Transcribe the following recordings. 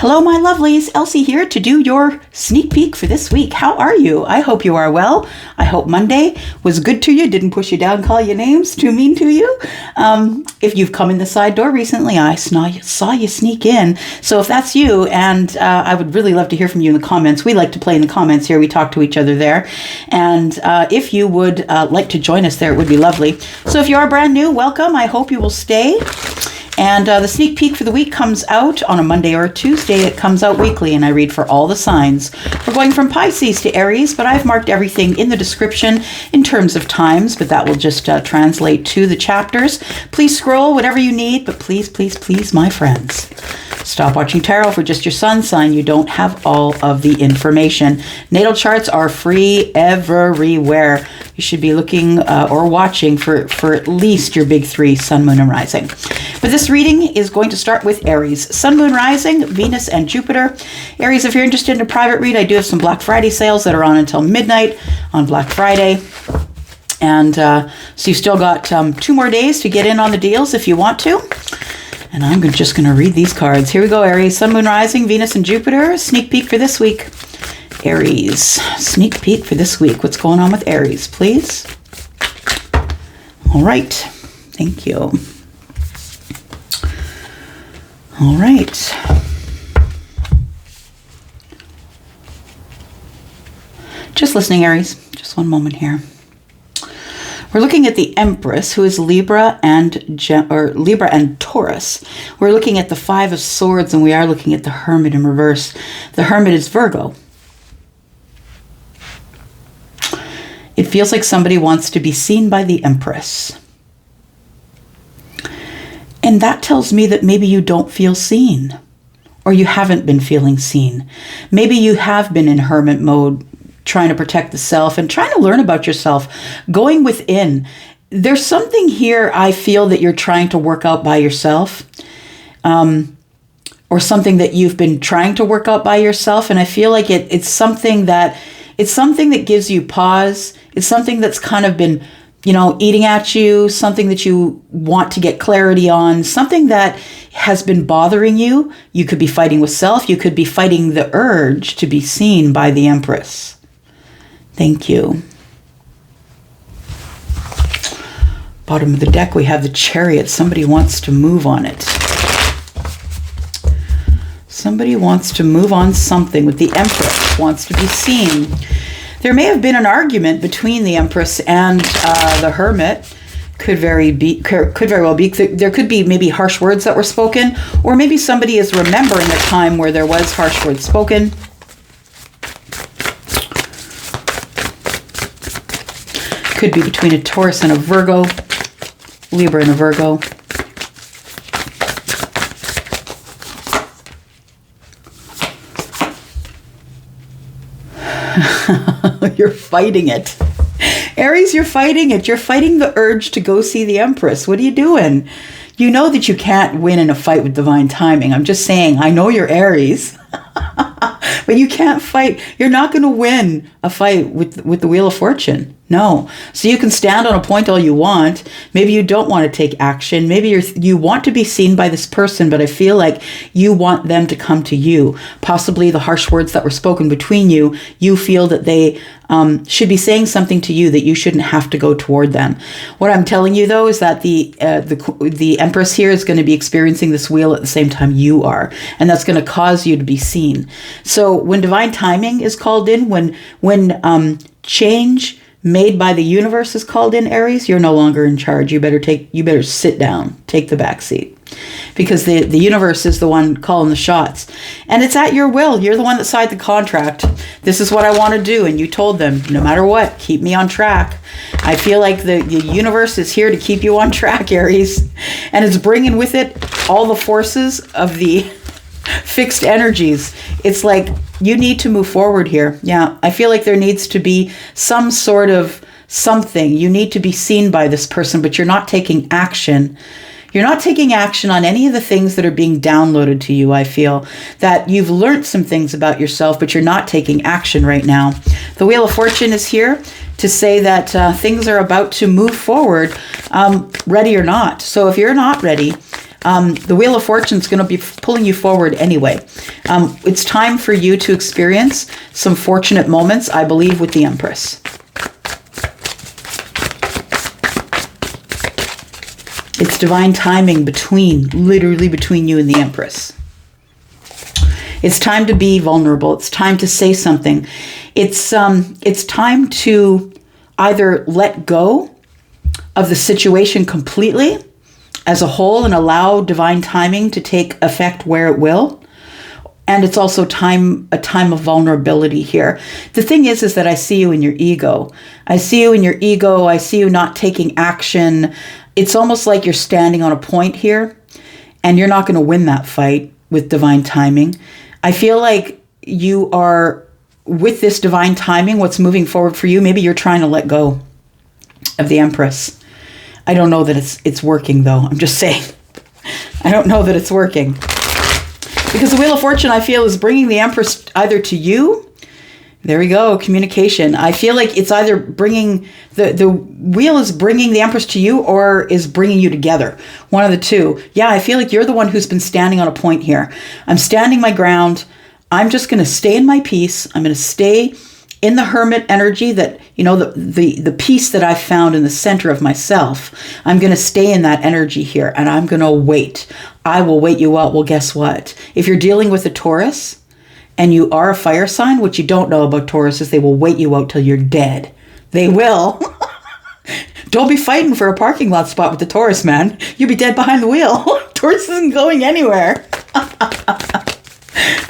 Hello, my lovelies. Elsie here to do your sneak peek for this week. How are you? I hope you are well. I hope Monday was good to you, didn't push you down, call you names, too mean to you. If you've come in the side door recently, I saw you sneak in. So if that's you, and I would really love to hear from you in the comments. We like to play in the comments here. We talk to each other there. And if you would like to join us there, it would be lovely. So if you are brand new, welcome. I hope you will stay. And the sneak peek for the week comes out on a Monday or a Tuesday. It comes out weekly, and I read for all the signs. We're going from Pisces to Aries, but I've marked everything in the description in terms of times, but that will just translate to the chapters. Please scroll whatever you need, but please, please, please, my friends, stop watching tarot for just your sun sign. You don't have all of the information. Natal charts are free everywhere. You should be looking or watching for at least your big three, sun, moon, and rising. But this reading is going to start with Aries. Sun, moon, rising, Venus, and Jupiter. Aries, if you're interested in a private read, I do have some Black Friday sales that are on until midnight on Black Friday. And so you've still got 2 more days to get in on the deals if you want to. And I'm just going to read these cards. Here we go, Aries. Sun, moon, rising, Venus, and Jupiter. Sneak peek for this week. Aries. Sneak peek for this week. What's going on with Aries, please? All right. Thank you. All right. Just listening, Aries. Just one moment here. We're looking at the Empress, who is Libra and Taurus. We're looking at the 5 of Swords, and we are looking at the Hermit in reverse. The Hermit is Virgo. It feels like somebody wants to be seen by the Empress. And that tells me that maybe you don't feel seen, or you haven't been feeling seen. Maybe you have been in hermit mode, trying to protect the self and trying to learn about yourself, going within. There's something here I feel that you're trying to work out by yourself, or something that you've been trying to work out by yourself. And I feel like it's something that gives you pause. It's something that's kind of been, eating at you, something that you want to get clarity on, something that has been bothering you. You could be fighting with self. You could be fighting the urge to be seen by the Empress. Thank you. Bottom of the deck, we have the Chariot. Somebody wants to move on it. Somebody wants to move on something with the Empress, wants to be seen. There may have been an argument between the Empress and the Hermit. Could very well be. There could be maybe harsh words that were spoken, or maybe somebody is remembering a time where there was harsh words spoken. Could be between a Taurus and a Virgo, Libra and a Virgo. You're fighting it. Aries, you're fighting it. You're fighting the urge to go see the Empress. What are you doing? You know that you can't win in a fight with divine timing. I'm just saying, I know you're Aries, but you can't fight. You're not going to win a fight with the Wheel of Fortune. No. So you can stand on a point all you want. Maybe you don't want to take action. Maybe you want to be seen by this person, but I feel like you want them to come to you. Possibly the harsh words that were spoken between you, you feel that they should be saying something to you that you shouldn't have to go toward them. What I'm telling you, though, is that the Empress here is going to be experiencing this wheel at the same time you are, and that's going to cause you to be seen. So when divine timing is called in, when change made by the universe is called in, Aries, you're no longer in charge. You better sit down, take the back seat, because the universe is the one calling the shots, and it's at your will. You're the one that signed the contract. This is what I want to do, and you told them, no matter what, keep me on track. I feel like the universe is here to keep you on track, Aries, and it's bringing with it all the forces of the fixed energies. It's like you need to move forward here. Yeah, I feel like there needs to be some sort of something. You need to be seen by this person, but you're not taking action. You're not taking action on any of the things that are being downloaded to you. I feel that you've learned some things about yourself, but you're not taking action right now. The Wheel of Fortune is here to say that things are about to move forward, ready or not. So if you're not ready, The Wheel of Fortune is going to be pulling you forward anyway. It's time for you to experience some fortunate moments, I believe, with the Empress. It's divine timing literally between you and the Empress. It's time to be vulnerable. It's time to say something. It's time to either let go of the situation completely as a whole and allow divine timing to take effect where it will. And it's also a time of vulnerability here. The thing is that I see you in your ego. I see you in your ego. I see you not taking action. It's almost like you're standing on a point here and you're not going to win that fight with divine timing. I feel like you are, with this divine timing, what's moving forward for you, maybe you're trying to let go of the Empress. I don't know that it's working, though. I'm just saying. I don't know that it's working. Because the Wheel of Fortune, I feel, is bringing the Empress either to you. There we go, communication. I feel like it's either bringing, the wheel is bringing the Empress to you or is bringing you together. One of the two. Yeah, I feel like you're the one who's been standing on a point here. I'm standing my ground. I'm just going to stay in my peace. I'm going to stay in the hermit energy that, the peace that I found in the center of myself. I'm going to stay in that energy here and I'm going to wait. I will wait you out. Well, guess what? If you're dealing with a Taurus, and you are a fire sign, what you don't know about Taurus is they will wait you out till you're dead. They will. Don't be fighting for a parking lot spot with the Taurus, man. You'll be dead behind the wheel. Taurus isn't going anywhere.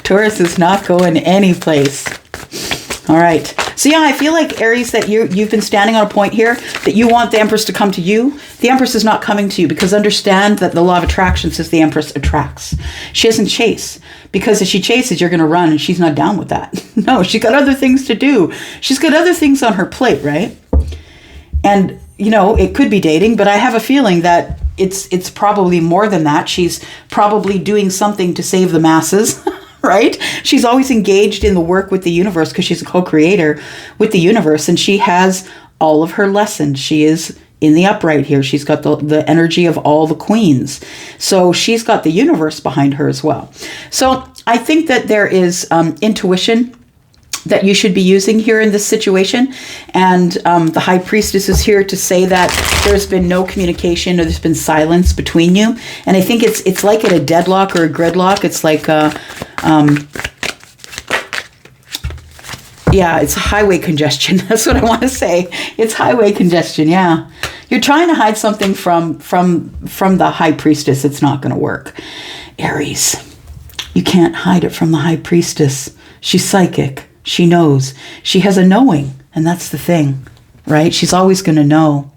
Taurus is not going any place. All right. So yeah, I feel like, Aries, that you've been standing on a point here, that you want the Empress to come to you. The Empress is not coming to you, because understand that the law of attraction says the Empress attracts. She doesn't chase, because if she chases, you're going to run, and she's not down with that. No, she's got other things to do. She's got other things on her plate, right? And, it could be dating, but I have a feeling that it's probably more than that. She's probably doing something to save the masses. Right? She's always engaged in the work with the universe because she's a co-creator with the universe, and she has all of her lessons. She is in the upright here. She's got the energy of all the queens. So she's got the universe behind her as well. So I think that there is intuition that you should be using here in this situation. And the High Priestess is here to say that there's been no communication, or there's been silence between you. And I think it's like at a deadlock or a gridlock. It's like it's highway congestion. That's what I want to say. It's highway congestion. Yeah. You're trying to hide something from the High Priestess. It's not going to work. Aries, you can't hide it from the High Priestess. She's psychic. She knows. She has a knowing, and that's the thing, right? She's always going to know.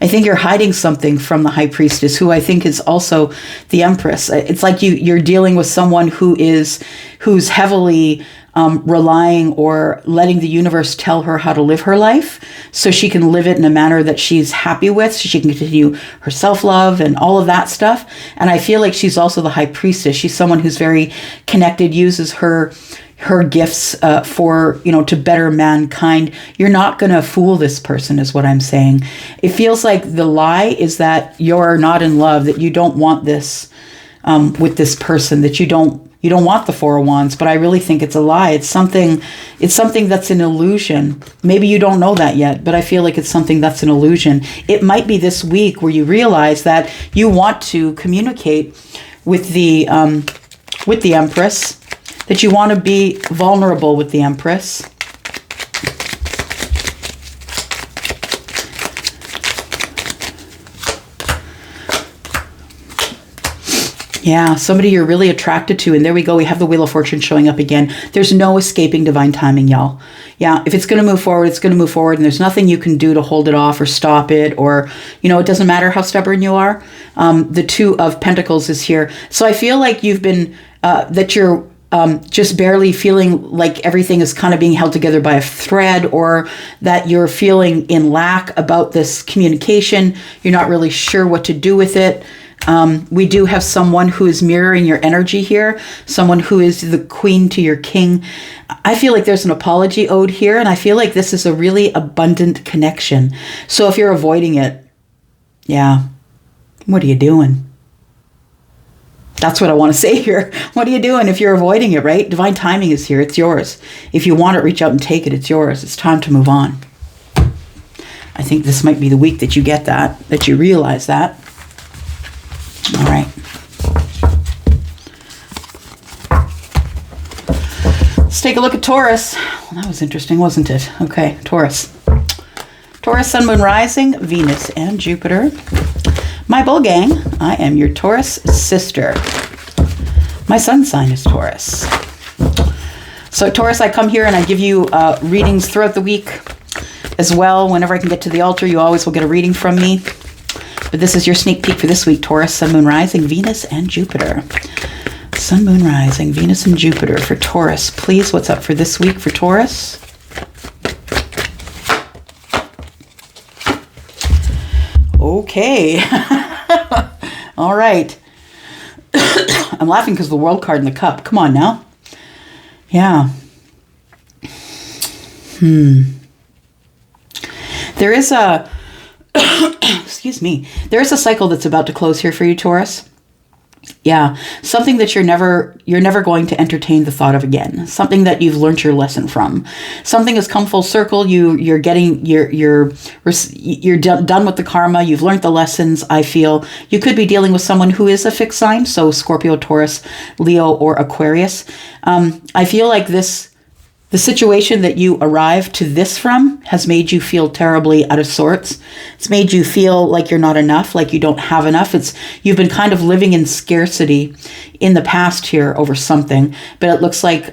I think you're hiding something from the High Priestess, who I think is also the Empress. It's like you're dealing with someone who's heavily relying or letting the universe tell her how to live her life, so she can live it in a manner that she's happy with, so she can continue her self-love and all of that stuff. And I feel like she's also the High Priestess. She's someone who's very connected, uses her gifts for, to better mankind. You're not going to fool this person, is what I'm saying. It feels like the lie is that you're not in love, that you don't want this with this person, that you don't want the Four of Wands. But I really think it's a lie. It's something that's an illusion. Maybe you don't know that yet, but I feel like it's something that's an illusion. It might be this week where you realize that you want to communicate with the Empress, that you want to be vulnerable with the Empress. Yeah, somebody you're really attracted to. And there we go. We have the Wheel of Fortune showing up again. There's no escaping divine timing, y'all. Yeah, if it's going to move forward, it's going to move forward. And there's nothing you can do to hold it off or stop it. Or, it doesn't matter how stubborn you are. The Two of Pentacles is here. So I feel like you've been, that you're just barely feeling like everything is kind of being held together by a thread, or that you're feeling in lack about this communication. You're not really sure what to do with it. We do have someone who is mirroring your energy here, someone who is the queen to your king. I feel like there's an apology owed here, and I feel like this is a really abundant connection. So if you're avoiding it, yeah, what are you doing? That's what I want to say here. What are you doing if you're avoiding it, right? Divine timing is here. It's yours. If you want it, reach out and take it. It's yours. It's time to move on. I think this might be the week that you get that you realize that. All right. Let's take a look at Taurus. Well, that was interesting, wasn't it? Okay, Taurus. Taurus, Sun, Moon, Rising, Venus, and Jupiter. My bull gang, I am your Taurus sister. My sun sign is Taurus. So Taurus, I come here and I give you readings throughout the week as well. Whenever I can get to the altar, you always will get a reading from me. But this is your sneak peek for this week, Taurus, Sun, Moon, Rising, Venus, and Jupiter. Sun, Moon, Rising, Venus, and Jupiter for Taurus. Please, what's up for this week for Taurus? Okay. All right. I'm laughing because the World card in the cup. Come on now. Yeah. There is a... excuse me. There is a cycle that's about to close here for you, Taurus. Yeah, something that you're never going to entertain the thought of again. Something that you've learned your lesson from. Something has come full circle. You're done with the karma. You've learned the lessons. I feel you could be dealing with someone who is a fixed sign, so Scorpio, Taurus, Leo, or Aquarius. I feel like the situation that you arrived to this from has made you feel terribly out of sorts. It's made you feel like you're not enough, like you don't have enough. You've been kind of living in scarcity in the past here over something, but it looks like,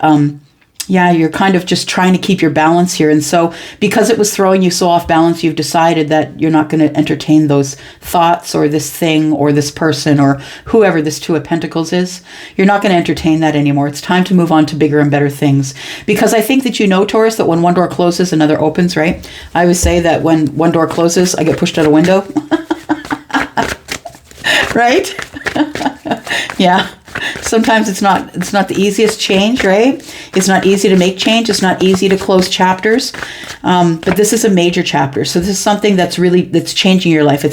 you're kind of just trying to keep your balance here. And so because it was throwing you so off balance, you've decided that you're not going to entertain those thoughts or this thing or this person or whoever this Two of Pentacles is. You're not going to entertain that anymore. It's time to move on to bigger and better things. Because I think that you know, Taurus, that when one door closes, another opens, right? I always say that when one door closes, I get pushed out a window. Right? Yeah. Sometimes it's not the easiest change, right? It's not easy to make change. It's not easy to close chapters. But this is a major chapter. So this is something that's changing your life.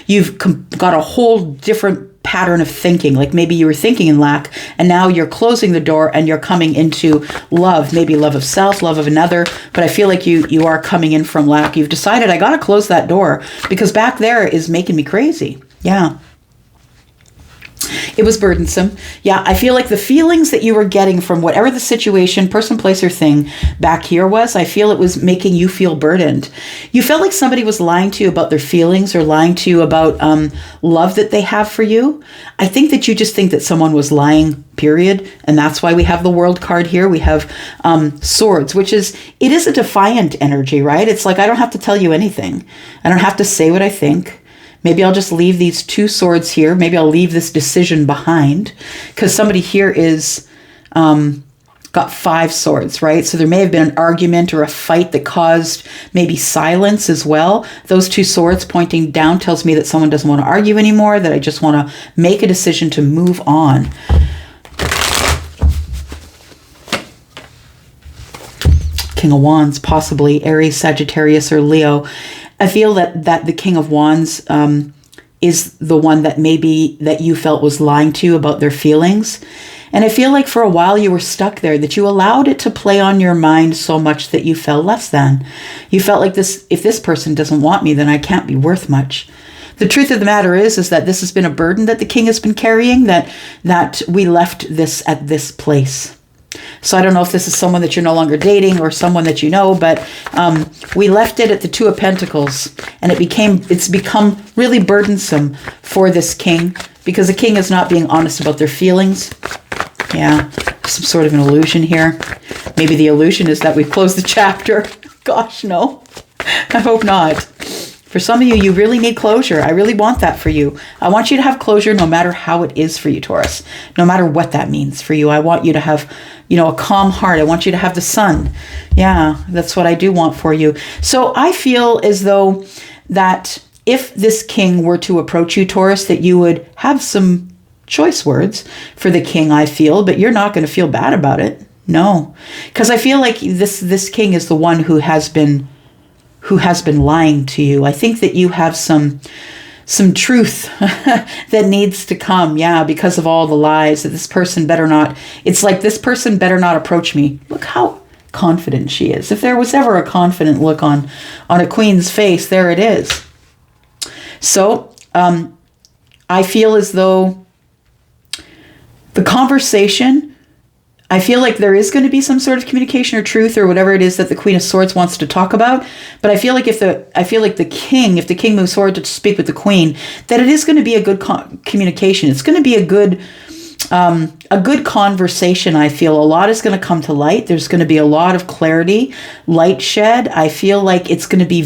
You've got a whole different pattern of thinking. Like maybe you were thinking in lack and now you're closing the door and you're coming into love, maybe love of self, love of another. But I feel like you are coming in from lack. You've decided I got to close that door because back there is making me crazy. Yeah. It was burdensome. Yeah, I feel like the feelings that you were getting from whatever the situation, person, place, or thing back here was, I feel it was making you feel burdened. You felt like somebody was lying to you about their feelings or lying to you about love that they have for you. I think that you just think that someone was lying, period. And that's why we have the World card here. We have swords, it is a defiant energy, right? It's like, I don't have to tell you anything. I don't have to say what I think. Maybe I'll just leave these two swords here. Maybe I'll leave this decision behind because somebody here is got 5 swords, right? So there may have been an argument or a fight that caused maybe silence as well. Those 2 swords pointing down tells me that someone doesn't want to argue anymore, that I just want to make a decision to move on. King of Wands, possibly Aries, Sagittarius, or Leo. I feel that the King of Wands is the one that maybe that you felt was lying to you about their feelings. And I feel like for a while you were stuck there, that you allowed it to play on your mind so much that you felt less than. You felt like if this person doesn't want me, then I can't be worth much. The truth of the matter is that this has been a burden that the king has been carrying, that we left this at this place. So I don't know if this is someone that you're no longer dating or someone that you know, but we left it at the Two of Pentacles, and it's become really burdensome for this king because the king is not being honest about their feelings. Yeah, some sort of an illusion here. Maybe the illusion is that we've closed the chapter. Gosh, no. I hope not. For some of you, you really need closure. I really want that for you. I want you to have closure no matter how it is for you, Taurus. No matter what that means for you. I want you to have, a calm heart. I want you to have the sun. Yeah, that's what I do want for you. So I feel as though that if this king were to approach you, Taurus, that you would have some choice words for the king, I feel, but you're not going to feel bad about it. No, because I feel like this king is the one who has been lying to you. I think that you have some truth that needs to come. Yeah, because of all the lies that this person better not, it's like this person better not approach me. Look how confident she is. If there was ever a confident look on a queen's face, there it is. So I feel as though the conversation, I feel like there is going to be some sort of communication or truth or whatever it is that the Queen of Swords wants to talk about. But I feel like if the king moves forward to speak with the Queen, that it is going to be a good communication. It's going to be a good conversation. I feel a lot is going to come to light. There's going to be a lot of clarity, light shed. I feel like it's going to be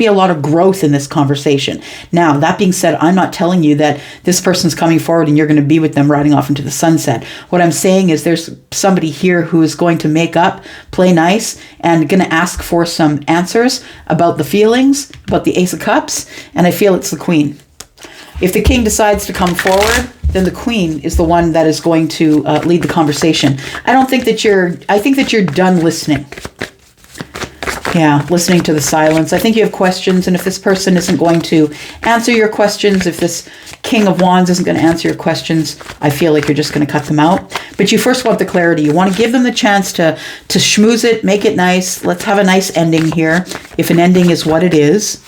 a lot of growth in this conversation. Now, that being said, I'm not telling you that this person's coming forward and you're going to be with them riding off into the sunset. What I'm saying is there's somebody here who is going to make up, play nice, and going to ask for some answers about the feelings, about the Ace of Cups, and I feel it's the Queen. If the king decides to come forward, then the queen is the one that is going to lead the conversation. I think that you're done listening. Yeah, listening to the silence. I think you have questions, and if this person isn't going to answer your questions, if this King of Wands isn't going to answer your questions, I feel like you're just going to cut them out. But you first want the clarity. You want to give them the chance to schmooze it, make it nice. Let's have a nice ending here, if an ending is what it is.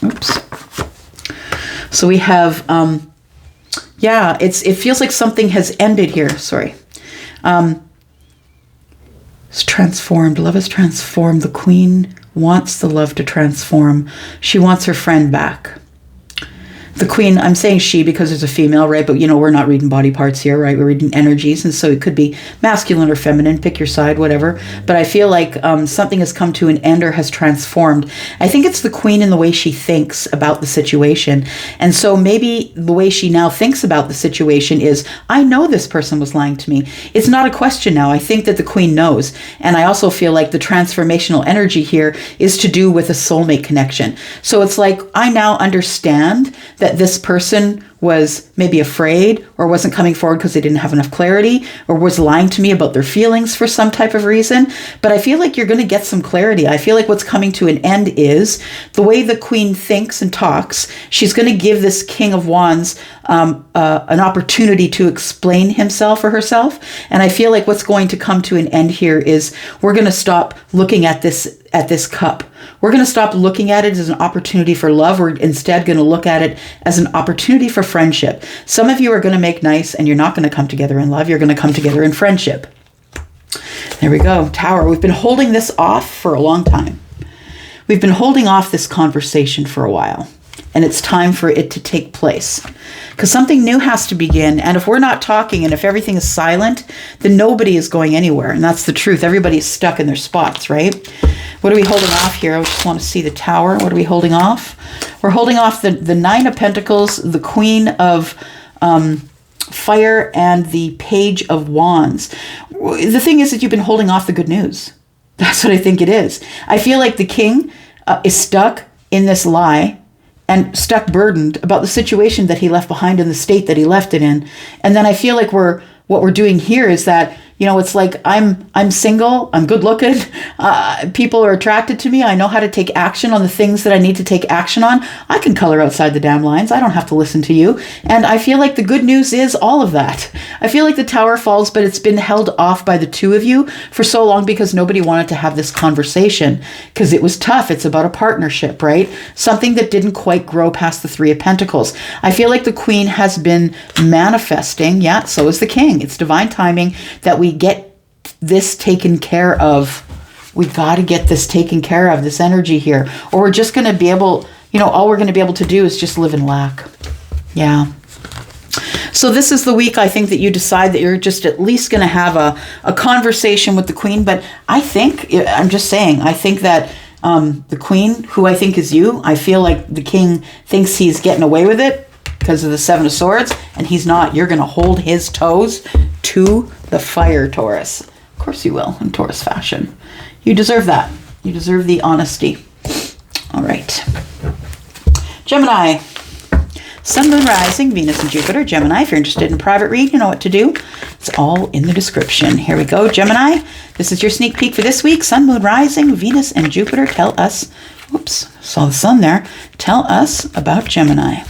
Oops. So we have, it feels like something has ended here. Sorry. It's transformed. Love is transformed. The Queen wants the love to transform. She wants her friend back. The Queen, I'm saying she because there's a female, right? But, we're not reading body parts here, right? We're reading energies. And so it could be masculine or feminine. Pick your side, whatever. But I feel like something has come to an end or has transformed. I think it's the Queen in the way she thinks about the situation. And so maybe the way she now thinks about the situation is, I know this person was lying to me. It's not a question now. I think that the Queen knows. And I also feel like the transformational energy here is to do with a soulmate connection. So it's like, I now understand that this person was maybe afraid or wasn't coming forward because they didn't have enough clarity or was lying to me about their feelings for some type of reason. But I feel like you're going to get some clarity. I feel like what's coming to an end is the way the Queen thinks and talks. She's going to give this King of Wands an opportunity to explain himself or herself. And I feel like what's going to come to an end here is we're going to stop looking at this cup. We're going to stop looking at it as an opportunity for love. We're instead going to look at it as an opportunity for friendship. Some of you are going to make nice and you're not going to come together in love. You're going to come together in friendship. There we go. Tower. We've been holding this off for a long time. We've been holding off this conversation for a while. And it's time for it to take place. Because something new has to begin. And if we're not talking and if everything is silent, then nobody is going anywhere. And that's the truth. Everybody's stuck in their spots, right? What are we holding off here? I just want to see the Tower. What are we holding off? We're holding off the Nine of Pentacles, the Queen of Fire, and the Page of Wands. The thing is that you've been holding off the good news. That's what I think it is. I feel like the King is stuck in this lie and stuck burdened about the situation that he left behind in the state that he left it in. And then I feel like what we're doing here is that, it's like I'm single, I'm good looking, people are attracted to me, I know how to take action on the things that I need to take action on. I can color outside the damn lines, I don't have to listen to you. And I feel like the good news is all of that. I feel like the Tower falls, but it's been held off by the two of you for so long because nobody wanted to have this conversation because it was tough. It's about a partnership, right? Something that didn't quite grow past the Three of Pentacles. I feel like the Queen has been manifesting, yeah, so is the King. It's divine timing that we get this taken care of. We got to get this taken care of, this energy here, or we're just going to be able, all we're going to be able to do is just live in lack. Yeah. So this is the week I think that you decide that you're just at least going to have a conversation with the Queen. But I think that the Queen, who I think is you, I feel like the King thinks he's getting away with it because of the Seven of Swords, and he's not. You're going to hold his toes to the fire, Taurus. Of course you will, in Taurus fashion. You deserve that. You deserve the honesty. All right. Gemini. Sun, Moon, Rising, Venus, and Jupiter. Gemini, if you're interested in private read, you know what to do. It's all in the description. Here we go, Gemini. This is your sneak peek for this week. Sun, Moon, Rising, Venus, and Jupiter tell us Oops, saw the sun there. Tell us about Gemini.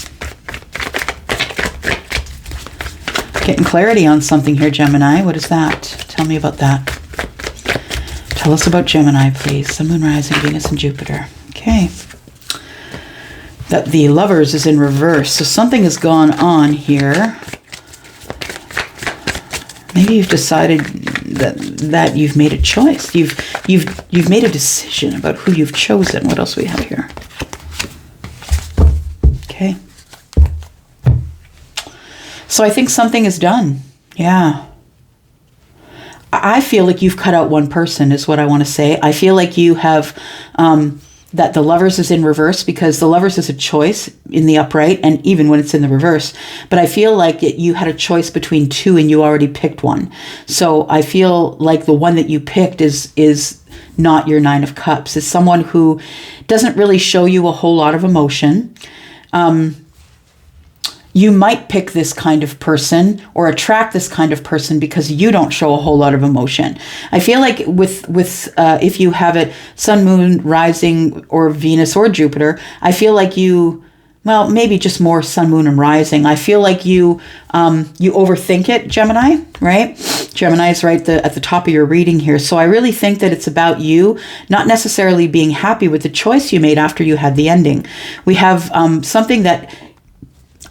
Getting clarity on something here, Gemini. What is that? Tell me about that. Tell us about Gemini, please. Sun, Moon, Rising, Venus, and Jupiter. Okay. That the Lovers is in reverse. So something has gone on here. Maybe you've decided that you've made a choice. You've made a decision about who you've chosen. What else do we have here? Okay. So I think something is done. Yeah. I feel like you've cut out one person is what I want to say. I feel like you have, that the Lovers is in reverse because the Lovers is a choice in the upright and even when it's in the reverse. But I feel like you had a choice between two and you already picked one. So I feel like the one that you picked is not your Nine of Cups. It's someone who doesn't really show you a whole lot of emotion. You might pick this kind of person or attract this kind of person because you don't show a whole lot of emotion. I feel like with if you have it Sun, Moon, Rising, or Venus or Jupiter, I feel like you, well, maybe just more Sun, Moon, and Rising. I feel like you overthink it, Gemini, right? Gemini is right at the top of your reading here. So I really think that it's about you not necessarily being happy with the choice you made after you had the ending. We have something that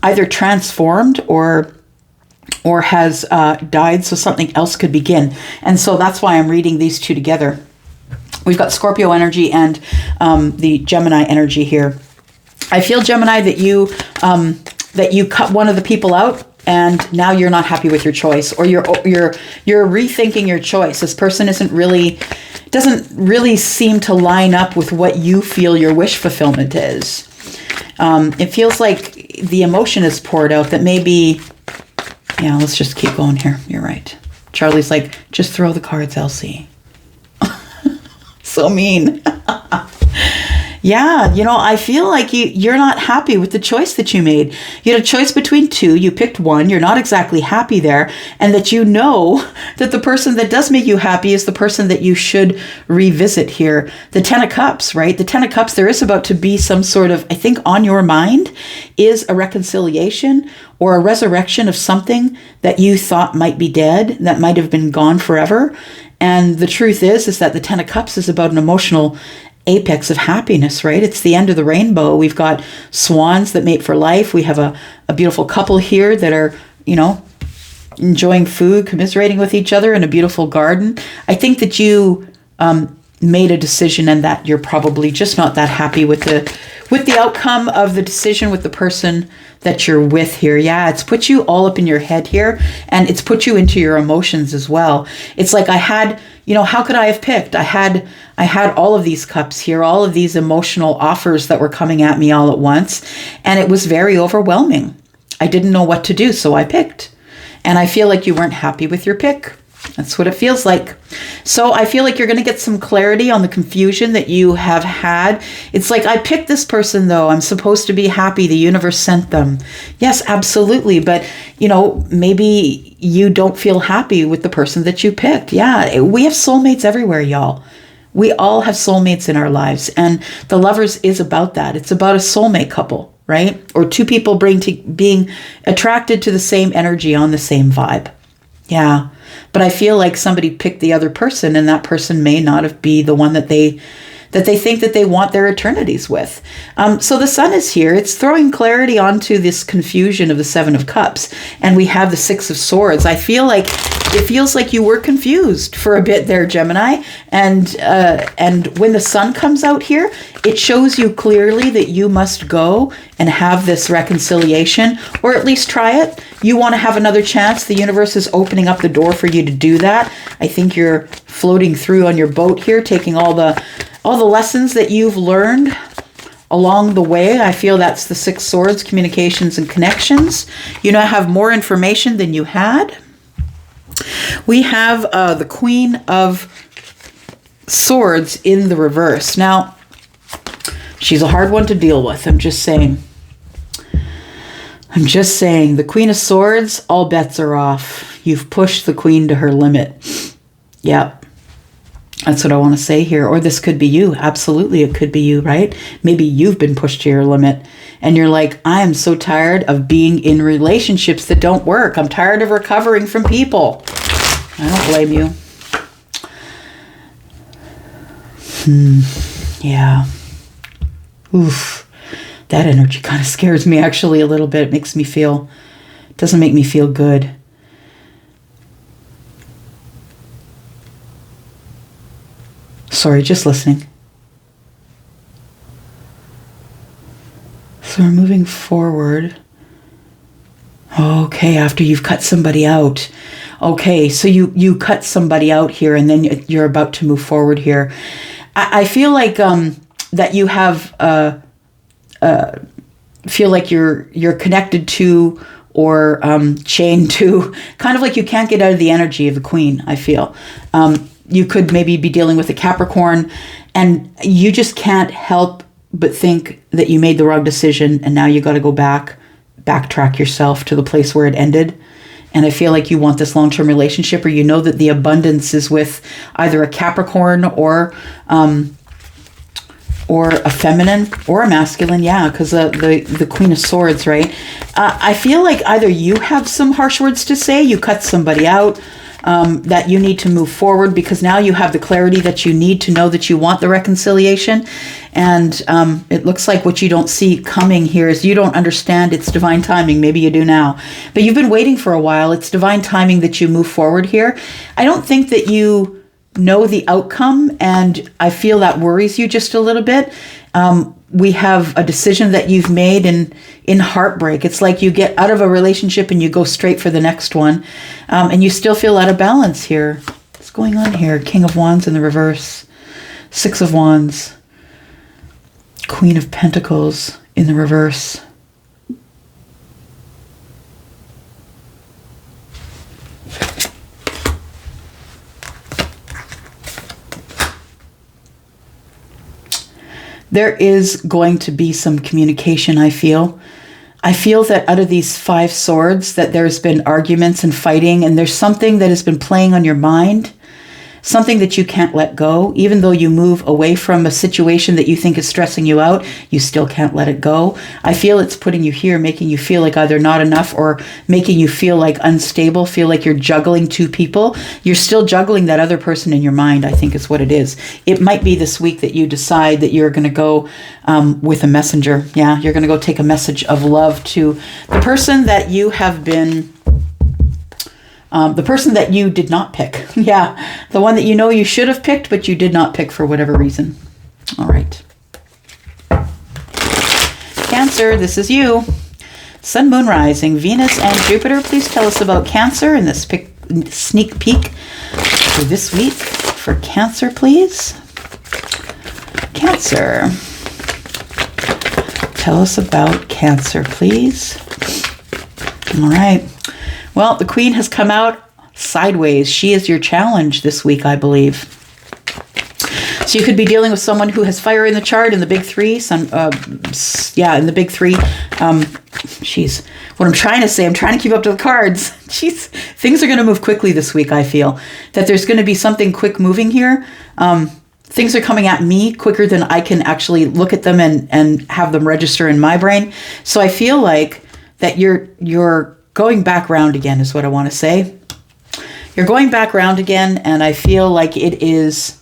either transformed or has died, so something else could begin. And so that's why I'm reading these two together. We've got Scorpio energy and the Gemini energy here. I feel, Gemini, that you cut one of the people out and now you're not happy with your choice, or you're rethinking your choice. This person doesn't really seem to line up with what you feel your wish fulfillment is. It feels like the emotion is poured out that maybe, yeah, let's just keep going here. You're right. Charlie's like, just throw the cards, Elsie. So mean. Yeah, I feel like you're not happy with the choice that you made. You had a choice between two. You picked one. You're not exactly happy there. And that you know that the person that does make you happy is the person that you should revisit here. The Ten of Cups, right? The Ten of Cups, there is about to be some sort of, I think on your mind is a reconciliation or a resurrection of something that you thought might be dead, that might have been gone forever. And the truth is that the Ten of Cups is about an emotional apex of happiness, right? It's the end of the rainbow. We've got swans that mate for life. We have a beautiful couple here that are, enjoying food, commiserating with each other in a beautiful garden. I think that you made a decision and that you're probably just not that happy with the outcome of the decision with the person that you're with here. Yeah, it's put you all up in your head here, and it's put you into your emotions as well. It's like how could I have picked? I had all of these cups here, all of these emotional offers that were coming at me all at once, and it was very overwhelming. I didn't know what to do, so I picked. And I feel like you weren't happy with your pick. That's what it feels like. So I feel like you're going to get some clarity on the confusion that you have had. It's like, I picked this person though. I'm supposed to be happy. The universe sent them. Yes, absolutely. But, maybe you don't feel happy with the person that you picked. Yeah, we have soulmates everywhere, y'all. We all have soulmates in our lives. And the Lovers is about that. It's about a soulmate couple, right? Or two people being attracted to the same energy on the same vibe. Yeah. But I feel like somebody picked the other person, and that person may not be the one that they think that they want their eternities with. So the Sun is here. It's throwing clarity onto this confusion of the Seven of Cups. And we have the Six of Swords. I feel like it feels like you were confused for a bit there, Gemini. And when the Sun comes out here, it shows you clearly that you must go and have this reconciliation, or at least try it. You want to have another chance. The universe is opening up the door for you to do that. I think you're floating through on your boat here, taking all the lessons that you've learned along the way. I feel that's the Six Swords, communications and connections. You now have more information than you had. We have the Queen of Swords in the reverse. Now, she's a hard one to deal with. I'm just saying. The Queen of Swords, all bets are off. You've pushed the Queen to her limit. Yep. That's what I want to say here. Or this could be you. Absolutely, it could be you, right? Maybe you've been pushed to your limit and you're like, I am so tired of being in relationships that don't work. I'm tired of recovering from people. I don't blame you. Yeah. Oof. That energy kind of scares me actually a little bit. It makes me feel, doesn't make me feel good. Sorry, just listening. So we're moving forward. Okay, after you've cut somebody out. Okay, so you cut somebody out here and then you're about to move forward here. I feel like that you have feel like you're connected to or chained to, kind of like you can't get out of the energy of the Queen, I feel. You could maybe be dealing with a Capricorn and you just can't help but think that you made the wrong decision and now you got to go backtrack yourself to the place where it ended. And I feel like you want this long-term relationship, or you know that the abundance is with either a Capricorn or a feminine or a masculine. Yeah, because the Queen of Swords, right? I feel like either you have some harsh words to say, you cut somebody out, that you need to move forward because now you have the clarity that you need to know that you want the reconciliation. And it looks like what you don't see coming here is you don't understand it's divine timing. Maybe you do now, but you've been waiting for a while. It's divine timing that you move forward here. I don't think that you know the outcome, and I feel that worries you just a little bit. We have a decision that you've made in heartbreak. It's like you get out of a relationship and you go straight for the next one, and you still feel out of balance here. What's going on here? King of Wands in the reverse, Six of Wands, Queen of Pentacles in the reverse. There is going to be some communication, I feel. I feel that out of these 5 swords that there's been arguments and fighting, and there's something that has been playing on your mind, something that you can't let go. Even though you move away from a situation that you think is stressing you out, you still can't let it go. I feel it's putting you here, making you feel like either not enough or making you feel like unstable, feel like you're juggling 2 people. You're still juggling that other person in your mind, I think is what it is. It might be this week that you decide that you're going to go with a messenger. Yeah, you're going to go take a message of love to the person that you have been... the person that you did not pick. Yeah, the one that you know you should have picked, but you did not pick for whatever reason. All right. Cancer, this is you. Sun, Moon, Rising, Venus, and Jupiter. Please tell us about Cancer in this sneak peek for this week. For Cancer, please. Cancer. Tell us about Cancer, please. All right. Well, the Queen has come out sideways. She is your challenge this week, I believe. So you could be dealing with someone who has fire in the chart in the big 3. In the big 3. Jeez, what I'm trying to say, I'm trying to keep up to the cards. Jeez, things are going to move quickly this week, I feel. That there's going to be something quick moving here. Things are coming at me quicker than I can actually look at them and have them register in my brain. So I feel like that you're going back round again is what I want to say. You're going back round again, and I feel like it is...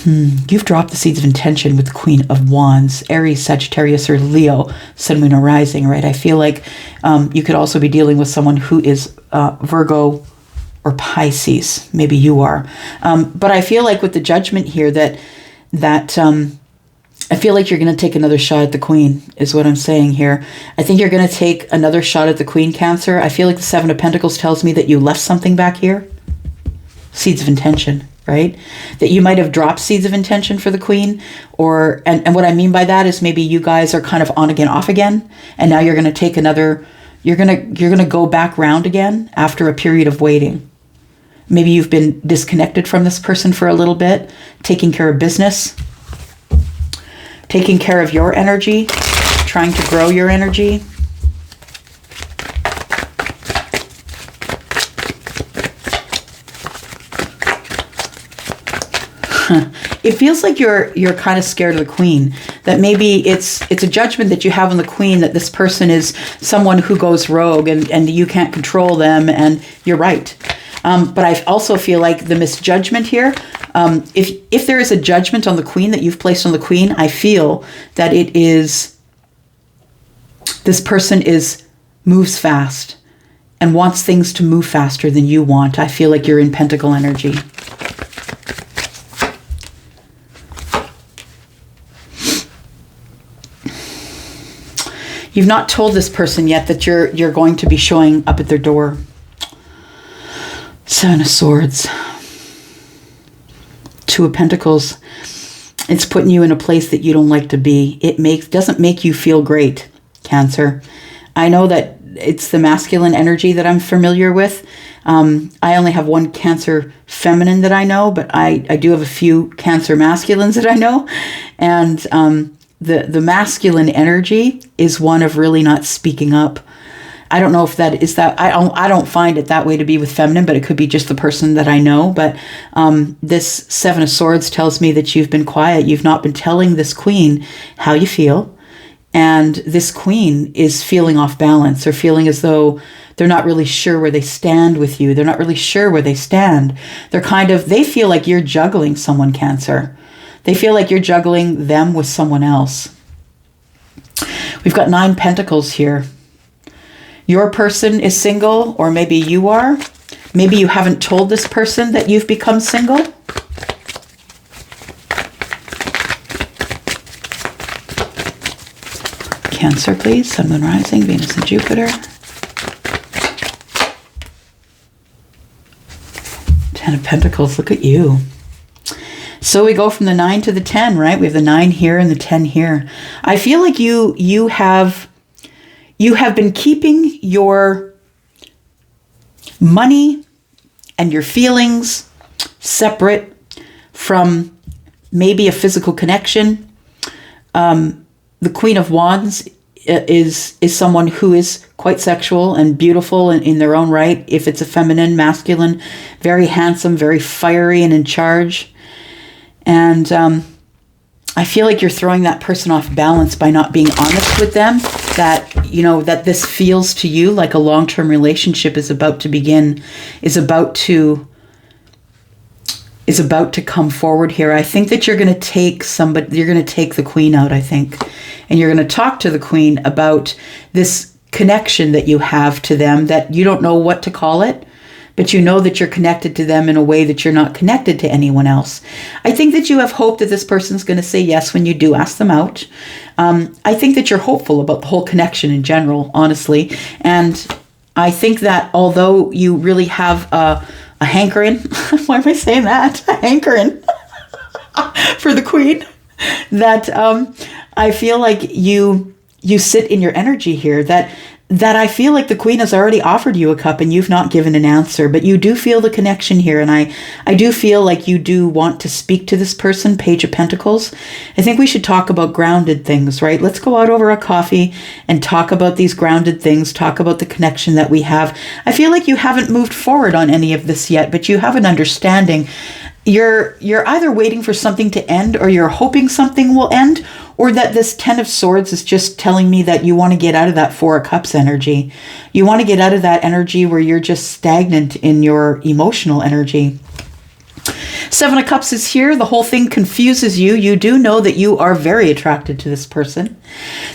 You've dropped the seeds of intention with the Queen of Wands, Aries, Sagittarius, or Leo, Sun, Moon, or Rising, right? I feel like you could also be dealing with someone who is Virgo or Pisces. Maybe you are. But I feel like with the judgment here that I feel like you're going to take another shot at the Queen, is what I'm saying here. I think you're going to take another shot at the Queen, Cancer. I feel like the 7 of Pentacles tells me that you left something back here. Seeds of intention, right? That you might have dropped seeds of intention for the Queen. And what I mean by that is maybe you guys are kind of on again, off again. And now you're going to take another, you're going to go back round again after a period of waiting. Maybe you've been disconnected from this person for a little bit, taking care of business, taking care of your energy, trying to grow your energy. It feels like you're kind of scared of the Queen, that maybe it's a judgment that you have on the Queen, that this person is someone who goes rogue and you can't control them, and you're right. But I also feel like the misjudgment here, if there is a judgment on the Queen that you've placed on the Queen, I feel that it is, this person moves fast and wants things to move faster than you want. I feel like you're in Pentacle energy. You've not told this person yet that you're going to be showing up at their door. Seven of Swords. Two of Pentacles. It's putting you in a place that you don't like to be. It doesn't make you feel great, Cancer. I know that it's the masculine energy that I'm familiar with. I only have one Cancer feminine that I know, but I do have a few Cancer masculines that I know. And the masculine energy is one of really not speaking up. I don't know if that is that. I don't find it that way to be with feminine, but it could be just the person that I know. But this Seven of Swords tells me that you've been quiet. You've not been telling this Queen how you feel. And this Queen is feeling off balance, or feeling as though they're not really sure where they stand with you. They're not really sure where they stand. They feel like you're juggling someone, Cancer. They feel like you're juggling them with someone else. We've got 9 Pentacles here. Your person is single, or maybe you are. Maybe you haven't told this person that you've become single. Cancer, please. Sun, Moon, Rising, Venus, and Jupiter. 10 of Pentacles. Look at you. So we go from the 9 to the 10, right? We have the 9 here and the 10 here. I feel like you have been keeping your money and your feelings separate from maybe a physical connection. The Queen of Wands is someone who is quite sexual and beautiful in their own right. If it's a feminine, masculine, very handsome, very fiery and in charge. And I feel like you're throwing that person off balance by not being honest with them, that this feels to you like a long-term relationship is about to begin, is about to come forward here. I think that you're going to take the Queen out, I think. And you're going to talk to the Queen about this connection that you have to them, that you don't know what to call it, but you know that you're connected to them in a way that you're not connected to anyone else. I think that you have hope that this person's going to say yes when you do ask them out. I think that you're hopeful about the whole connection in general, honestly. And I think that although you really have a hankering, why am I saying that? A hankering for the Queen, that I feel like you sit in your energy here, that I feel like the Queen has already offered you a cup and you've not given an answer, but you do feel the connection here. And I do feel like you do want to speak to this person, Page of Pentacles. I think we should talk about grounded things, right? Let's go out over a coffee and talk about these grounded things, talk about the connection that we have. I feel like you haven't moved forward on any of this yet, but you have an understanding. You're either waiting for something to end, or you're hoping something will end, or that this 10 of Swords is just telling me that you want to get out of that 4 of Cups energy. You want to get out of that energy where you're just stagnant in your emotional energy. 7 of Cups is here. The whole thing confuses you. You do know that you are very attracted to this person.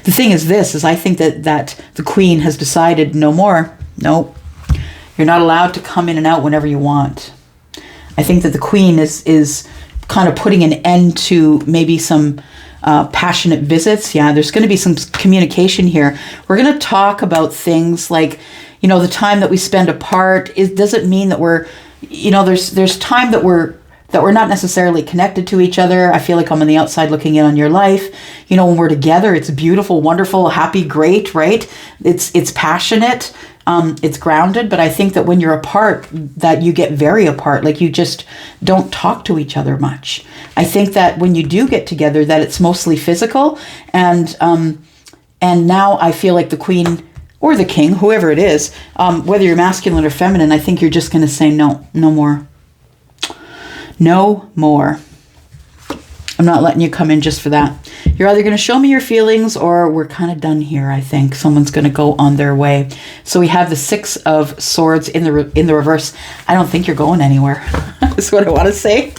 The thing is I think that the Queen has decided no more. Nope. You're not allowed to come in and out whenever you want. I think that the Queen is kind of putting an end to maybe some passionate visits. Yeah, there's going to be some communication here. We're going to talk about things like, the time that we spend apart. Does it mean that we're, there's time that we're not necessarily connected to each other. I feel like I'm on the outside looking in on your life. When we're together, it's beautiful, wonderful, happy, great, right? It's passionate. It's grounded, but I think that when you're apart, that you get very apart, like you just don't talk to each other much. I think that when you do get together, that it's mostly physical, and now I feel like the Queen or the King, whoever it is, whether you're masculine or feminine, I think you're just going to say no more. No more. I'm not letting you come in just for that. You're either going to show me your feelings or we're kind of done here, I think. Someone's going to go on their way. So we have the 6 of Swords in the reverse. I don't think you're going anywhere. That's what I want to say.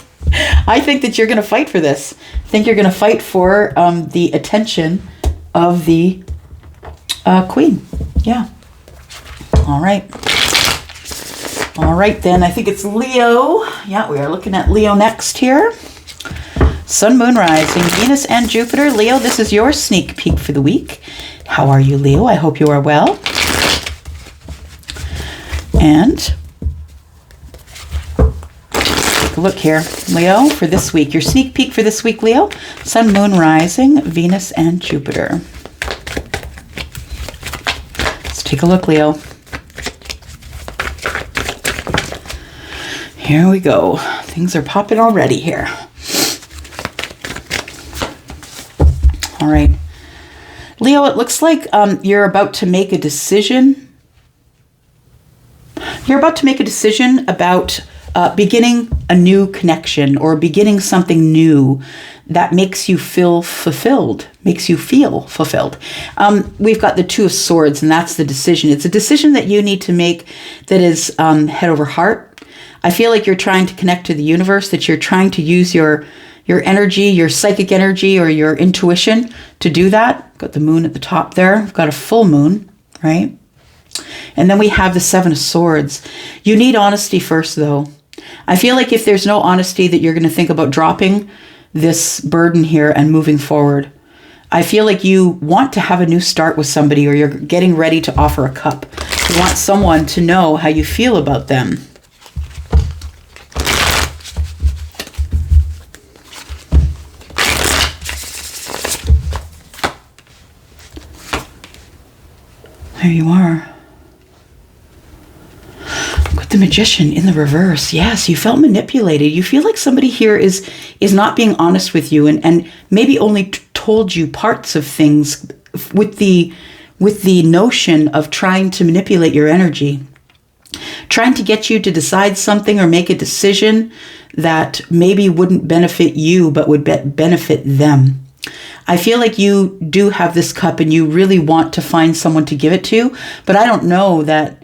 I think that you're going to fight for this. I think you're going to fight for the attention of the Queen. Yeah. All right. All right, then. I think it's Leo. Yeah, we are looking at Leo next here. Sun, Moon, Rising, Venus, and Jupiter. Leo, this is your sneak peek for the week. How are you, Leo? I hope you are well. And take a look here. Leo, for this week. Your sneak peek for this week, Leo. Sun, Moon, Rising, Venus, and Jupiter. Let's take a look, Leo. Here we go. Things are popping already here. All right. Leo, it looks like you're about to make a decision. You're about to make a decision about beginning a new connection or beginning something new that makes you feel fulfilled, We've got the 2 of Swords, and that's the decision. It's a decision that you need to make that is head over heart. I feel like you're trying to connect to the universe, that you're trying to use your energy, your psychic energy, or your intuition to do that. Got the moon at the top there. We've got a full moon, right? And then we have the 7 of Swords. You need honesty first, though. I feel like if there's no honesty, that you're going to think about dropping this burden here and moving forward. I feel like you want to have a new start with somebody, or you're getting ready to offer a cup. You want someone to know how you feel about them. There you are. With the Magician in the reverse. Yes, you felt manipulated. You feel like somebody here is not being honest with you and maybe only told you parts of things with the notion of trying to manipulate your energy. Trying to get you to decide something or make a decision that maybe wouldn't benefit you but would benefit them. I feel like you do have this cup and you really want to find someone to give it to, but I don't know that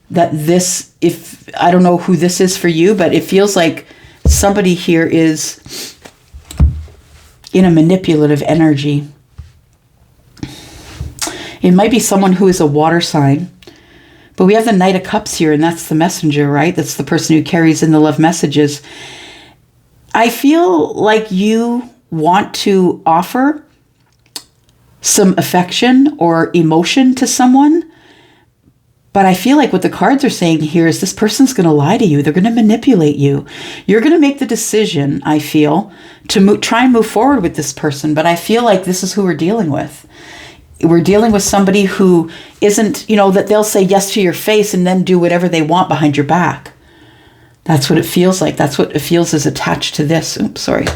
I don't know who this is for you, but it feels like somebody here is in a manipulative energy. It might be someone who is a water sign, but we have the Knight of Cups here, and that's the messenger, right? That's the person who carries in the love messages. I feel like you want to offer some affection or emotion to someone, but I feel like what the cards are saying here is this person's going to lie to you. They're going to manipulate you. You're going to make the decision, I feel, to try and move forward with this person, but I feel like this is who we're dealing with. We're dealing with somebody who isn't, that they'll say yes to your face and then do whatever they want behind your back. That's what it feels like. That's what it feels is attached to this. Oops, sorry.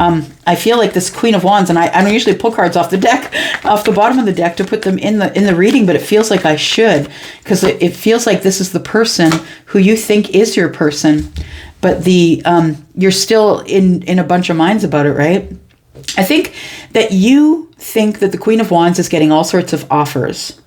I feel like this Queen of Wands, and I don't usually pull cards off the deck, off the bottom of the deck to put them in the reading, but it feels like I should, because it feels like this is the person who you think is your person, but you're still in a bunch of minds about it, right? I think that you think that the Queen of Wands is getting all sorts of offers,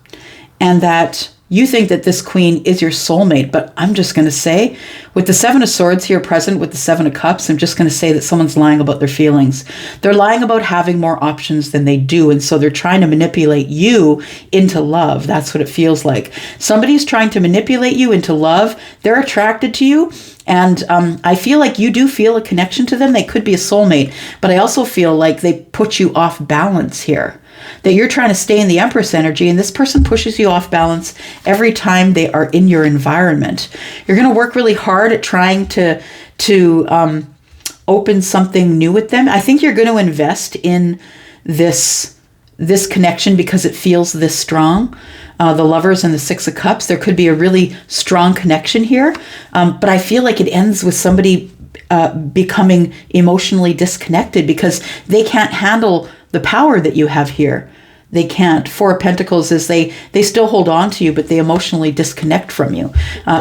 and that you think that this queen is your soulmate, but I'm just going to say, with the 7 of Swords here present with the 7 of Cups, I'm just going to say that someone's lying about their feelings. They're lying about having more options than they do, and so they're trying to manipulate you into love. That's what it feels like. Somebody's trying to manipulate you into love. They're attracted to you, and I feel like you do feel a connection to them. They could be a soulmate, but I also feel like they put you off balance here. That you're trying to stay in the Empress energy, and this person pushes you off balance every time they are in your environment. You're going to work really hard at trying to open something new with them. I think you're going to invest in this connection because it feels this strong. The Lovers and the 6 of Cups, there could be a really strong connection here, but I feel like it ends with somebody becoming emotionally disconnected because they can't handle the power that you have here. They can't. Four of Pentacles is they still hold on to you, but they emotionally disconnect from you.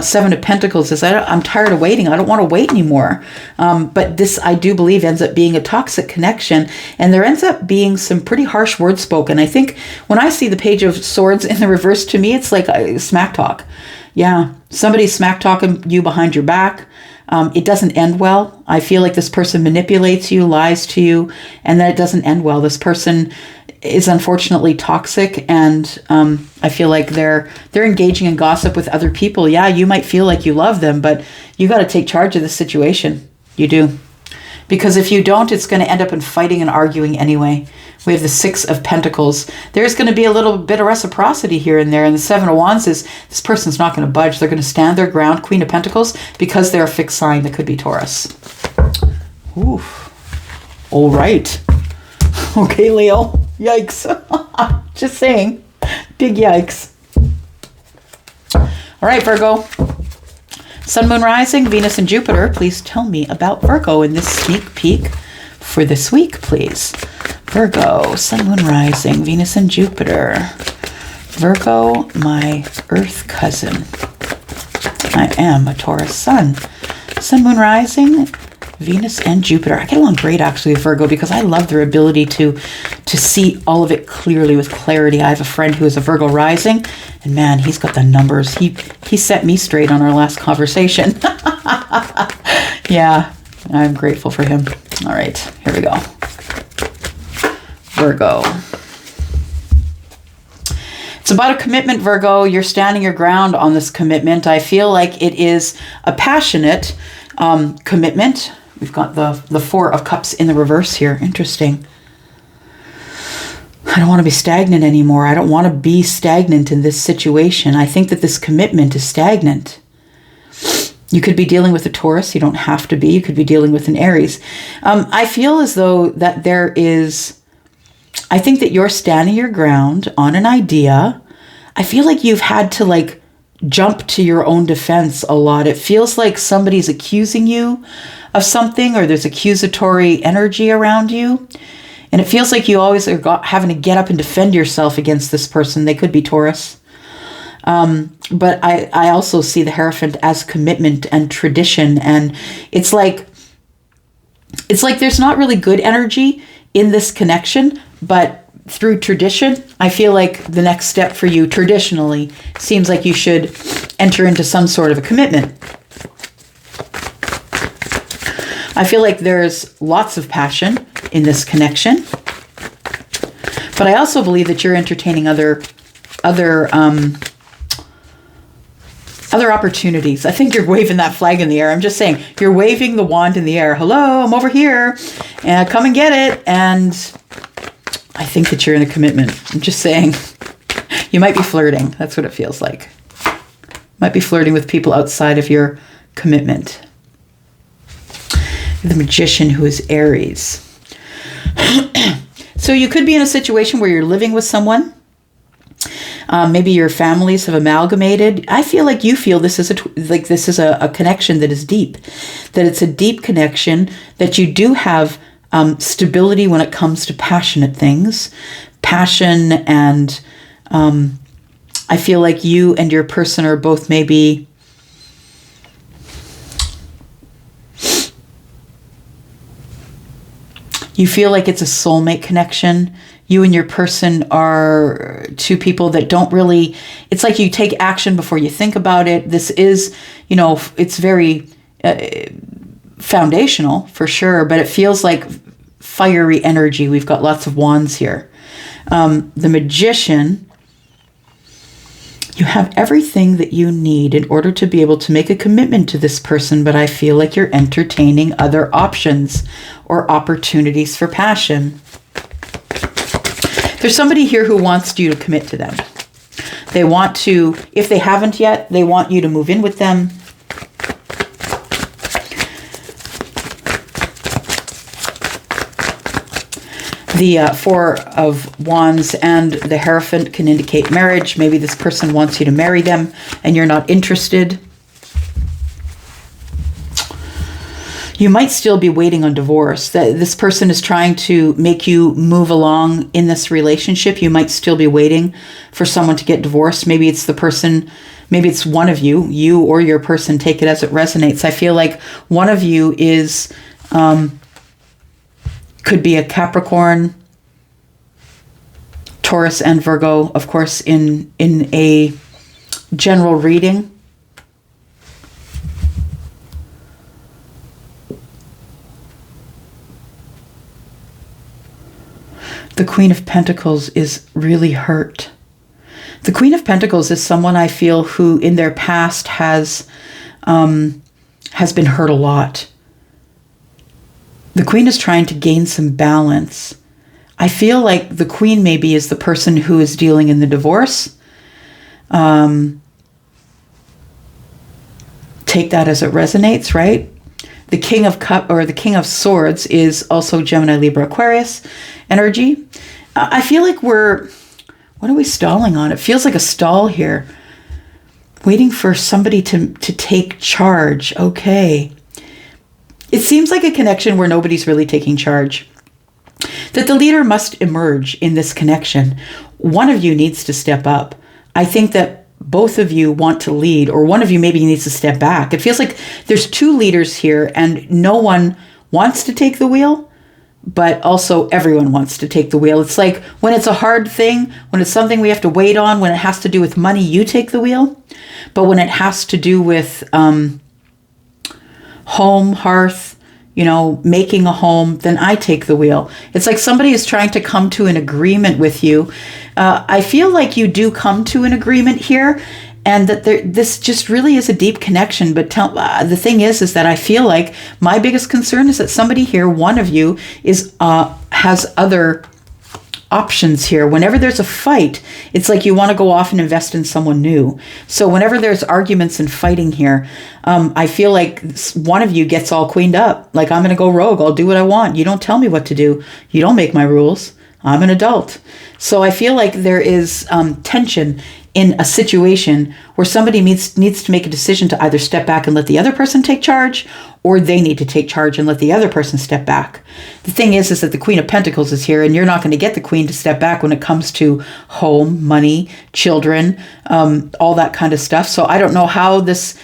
Seven of Pentacles is I'm tired of waiting. I don't want to wait anymore. But this, I do believe, ends up being a toxic connection. And there ends up being some pretty harsh words spoken. I think when I see the Page of Swords in the reverse, to me, it's like smack talk. Yeah, somebody's smack talking you behind your back. It doesn't end well. I feel like this person manipulates you, lies to you, and then it doesn't end well. This person is unfortunately toxic, and I feel like they're engaging in gossip with other people. Yeah, you might feel like you love them, but you got to take charge of the situation. You do. Because if you don't, it's going to end up in fighting and arguing anyway. We have the Six of Pentacles. There's going to be a little bit of reciprocity here and there. And the Seven of Wands is this person's not going to budge. They're going to stand their ground. Queen of Pentacles, because they're a fixed sign that could be Taurus. Ooh. All right. Okay, Leo. Yikes. Just saying. Big yikes. All right, Virgo. Sun, Moon, Rising, Venus, and Jupiter. Please tell me about Virgo in this sneak peek for this week, please. Virgo, Sun, Moon, Rising, Venus, and Jupiter. Virgo, my Earth cousin. I am a Taurus Sun. Sun, Moon, Rising, Venus, and Jupiter. I get along great, actually, with Virgo because I love their ability to see all of it clearly with clarity. I have a friend who is a Virgo rising, and man, he's got the numbers. He set me straight on our last conversation. Yeah, I'm grateful for him. All right, here we go. Virgo. It's about a commitment, Virgo. You're standing your ground on this commitment. I feel like it is a passionate commitment. We've got the Four of Cups in the reverse here. Interesting. I don't want to be stagnant anymore. I don't want to be stagnant in this situation. I think that this commitment is stagnant. You could be dealing with a Taurus. You don't have to be. You could be dealing with an Aries. I feel as though that there is... I think that you're standing your ground on an idea. I feel like you've had to jump to your own defense a lot. It feels like somebody's accusing you of something, or there's accusatory energy around you. And it feels like you always are having to get up and defend yourself against this person. They could be Taurus. But I also see the Hierophant as commitment and tradition. And it's like there's not really good energy in this connection, but through tradition, I feel like the next step for you traditionally seems like you should enter into some sort of a commitment. I feel like there's lots of passion in this connection, but I also believe that you're entertaining other opportunities. I think you're waving that flag in the air. I'm just saying, you're waving the wand in the air. Hello, I'm over here, and come and get it. And I think that you're in a commitment. I'm just saying, you might be flirting. That's what it feels like. Might be flirting with people outside of your commitment. The Magician, who is Aries. So you could be in a situation where you're living with someone. Maybe your families have amalgamated. I feel like you feel this is a connection that is deep, that it's a deep connection, that you do have stability when it comes to passionate things, passion, and I feel like you and your person are both maybe you feel like it's a soulmate connection. You and your person are two people that don't really, it's like you take action before you think about it. This is, it's very foundational for sure, but it feels like fiery energy. We've got lots of wands here. The Magician, you have everything that you need in order to be able to make a commitment to this person, but I feel like you're entertaining other options or opportunities for passion. There's somebody here who wants you to commit to them. They want to, if they haven't yet, they want you to move in with them. The Four of Wands and the Hierophant can indicate marriage. Maybe this person wants you to marry them and you're not interested. You might still be waiting on divorce. That this person is trying to make you move along in this relationship. You might still be waiting for someone to get divorced. Maybe it's the person, maybe it's one of you or your person, take it as it resonates. I feel like one of you is, could be a Capricorn, Taurus, and Virgo, of course, in a general reading. The Queen of Pentacles is really hurt. The Queen of Pentacles is someone I feel who in their past has been hurt a lot. The Queen is trying to gain some balance. I feel like the Queen maybe is the person who is dealing in the divorce. Take that as it resonates, right? The King of the King of Swords is also Gemini, Libra, Aquarius energy. I feel like what are we stalling on? It feels like a stall here. Waiting for somebody to take charge. Okay. It seems like a connection where nobody's really taking charge. That the leader must emerge in this connection. One of you needs to step up. I think that both of you want to lead, or one of you maybe needs to step back. It feels like there's two leaders here and no one wants to take the wheel, but also everyone wants to take the wheel. It's like when it's a hard thing, when it's something we have to wait on, when it has to do with money, you take the wheel. But when it has to do with home, hearth, making a home, then I take the wheel. It's like somebody is trying to come to an agreement with you. I feel like you do come to an agreement here, and that this just really is a deep connection. But the thing is that I feel like my biggest concern is that somebody here, one of you, has other options here. Whenever there's a fight, it's like you want to go off and invest in someone new. So whenever there's arguments and fighting here, I feel like one of you gets all queened up. Like, I'm going to go rogue. I'll do what I want. You don't tell me what to do. You don't make my rules. I'm an adult. So I feel like there is tension in a situation where somebody needs to make a decision to either step back and let the other person take charge, or they need to take charge and let the other person step back. The thing is that the Queen of Pentacles is here, and you're not going to get the Queen to step back when it comes to home, money, children, all that kind of stuff. So I don't know how this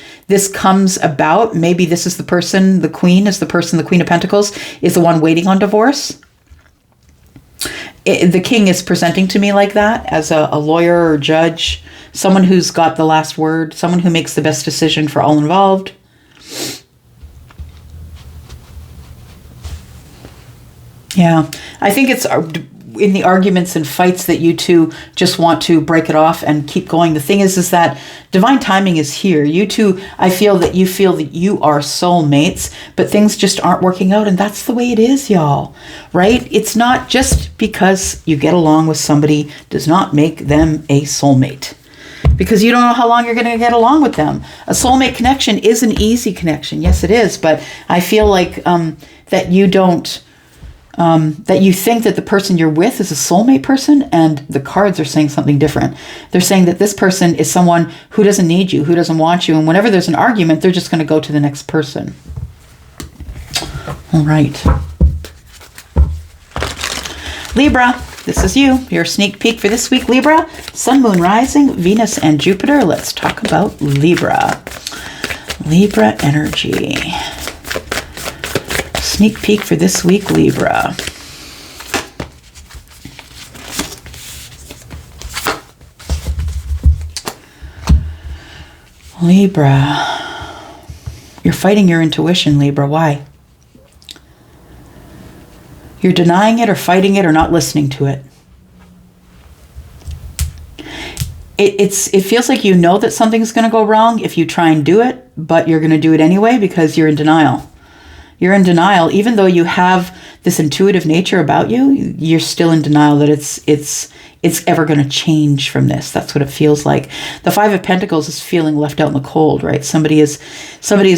comes about. Maybe this is the person, the Queen is the person, the Queen of Pentacles is the one waiting on divorce. The King is presenting to me like that, as a lawyer or judge, someone who's got the last word, someone who makes the best decision for all involved. Yeah, I think it's in the arguments and fights that you two just want to break it off and keep going. The thing is that divine timing is here. You two, I feel that you are soulmates, but things just aren't working out, and that's the way it is, y'all, right? It's not just because you get along with somebody does not make them a soulmate, because you don't know how long you're going to get along with them. A soulmate connection is an easy connection. Yes, it is, but I feel like that you don't that you think that the person you're with is a soulmate person, and the cards are saying something different. They're saying that this person is someone who doesn't need you, who doesn't want you, and whenever there's an argument, they're just going to go to the next person. All right. Libra, this is you. Your sneak peek for this week, Libra. Sun, Moon, Rising, Venus, and Jupiter. Let's talk about Libra. Libra energy. Sneak peek for this week, Libra. Libra. You're fighting your intuition, Libra. Why? You're denying it or fighting it or not listening to it. It feels like you know that something's going to go wrong if you try and do it, but you're going to do it anyway because you're in denial. You're in denial, even though you have this intuitive nature about you. You're still in denial that it's ever going to change from this. That's what it feels like. The Five of Pentacles is feeling left out in the cold, right? Somebody has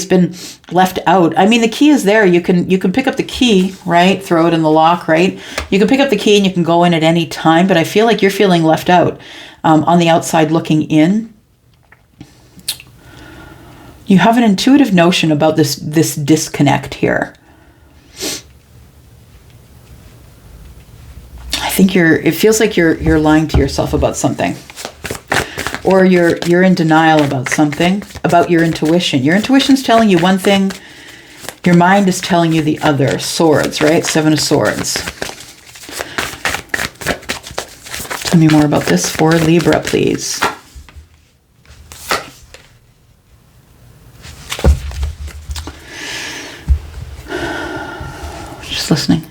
been left out. I mean, the key is there. You can pick up the key, right? Throw it in the lock, right? You can pick up the key and you can go in at any time. But I feel like you're feeling left out, on the outside looking in. You have an intuitive notion about this disconnect here. I think it feels like you're lying to yourself about something. Or you're in denial about something, about your intuition. Your intuition's telling you one thing, your mind is telling you the other. Swords, right? 7 of Swords. Tell me more about this for Libra, please. Just listening.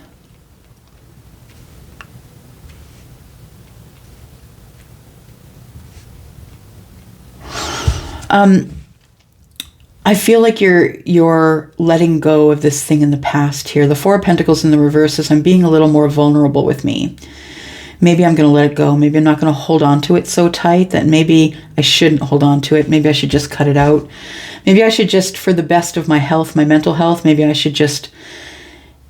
I feel like you're letting go of this thing in the past here. The 4 of Pentacles in the reverse is I'm being a little more vulnerable with me. Maybe I'm going to let it go. Maybe I'm not going to hold on to it so tight that maybe I shouldn't hold on to it. Maybe I should just cut it out. Maybe I should just, for the best of my health, my mental health, maybe I should just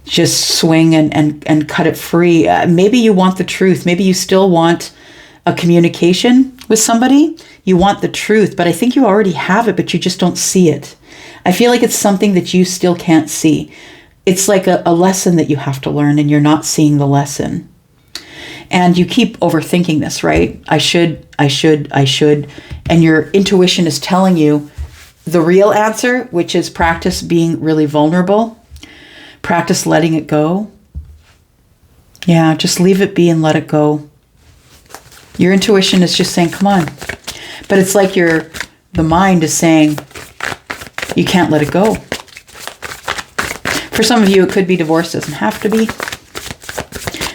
swing and cut it free. Maybe you want the truth. Maybe you still want a communication with somebody. You want the truth, but I think you already have it, but you just don't see it. I feel like it's something that you still can't see. It's like a lesson that you have to learn, and you're not seeing the lesson. And you keep overthinking this, right? I should. And your intuition is telling you the real answer, which is practice being really vulnerable. Practice letting it go. Yeah, just leave it be and let it go. Your intuition is just saying, come on. But it's like the mind is saying, you can't let it go. For some of you, it could be divorce. Doesn't have to be.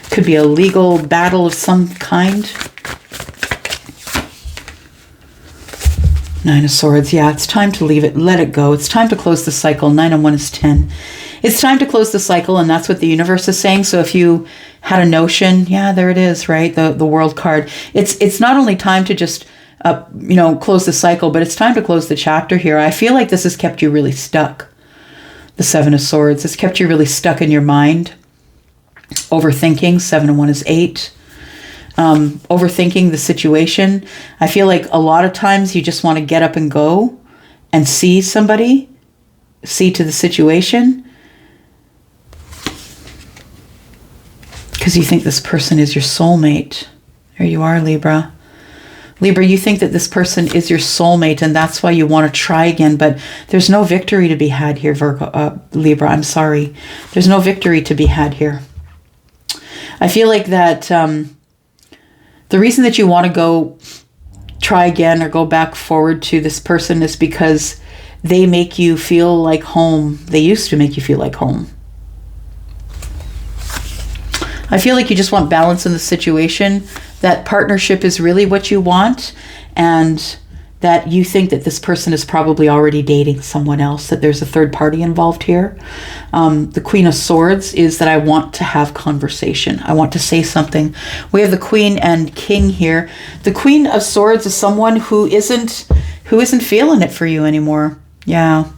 Could be a legal battle of some kind. 9 of Swords. Yeah, it's time to leave it. Let it go. It's time to close the cycle. 9 and 1 is 10. It's time to close the cycle, and that's what the universe is saying. So if you had a notion, yeah, there it is, right? The World card. It's not only time to just close the cycle, but it's time to close the chapter here. I feel like this has kept you really stuck. The 7 of Swords. It's kept you really stuck in your mind. Overthinking. 7 and 1 is 8. Overthinking the situation. I feel like a lot of times you just want to get up and go and see somebody, see to the situation, because you think this person is your soulmate. There you are, Libra. Libra, you think that this person is your soulmate, and that's why you want to try again, but there's no victory to be had here, Libra. I'm sorry. There's no victory to be had here. I feel like that the reason that you want to go try again or go back forward to this person is because they make you feel like home. They used to make you feel like home. I feel like you just want balance in the situation, that partnership is really what you want, and that you think that this person is probably already dating someone else, that there's a third party involved here. The Queen of Swords is that I want to have conversation. I want to say something. We have the Queen and King here. The Queen of Swords is someone who isn't feeling it for you anymore. Yeah.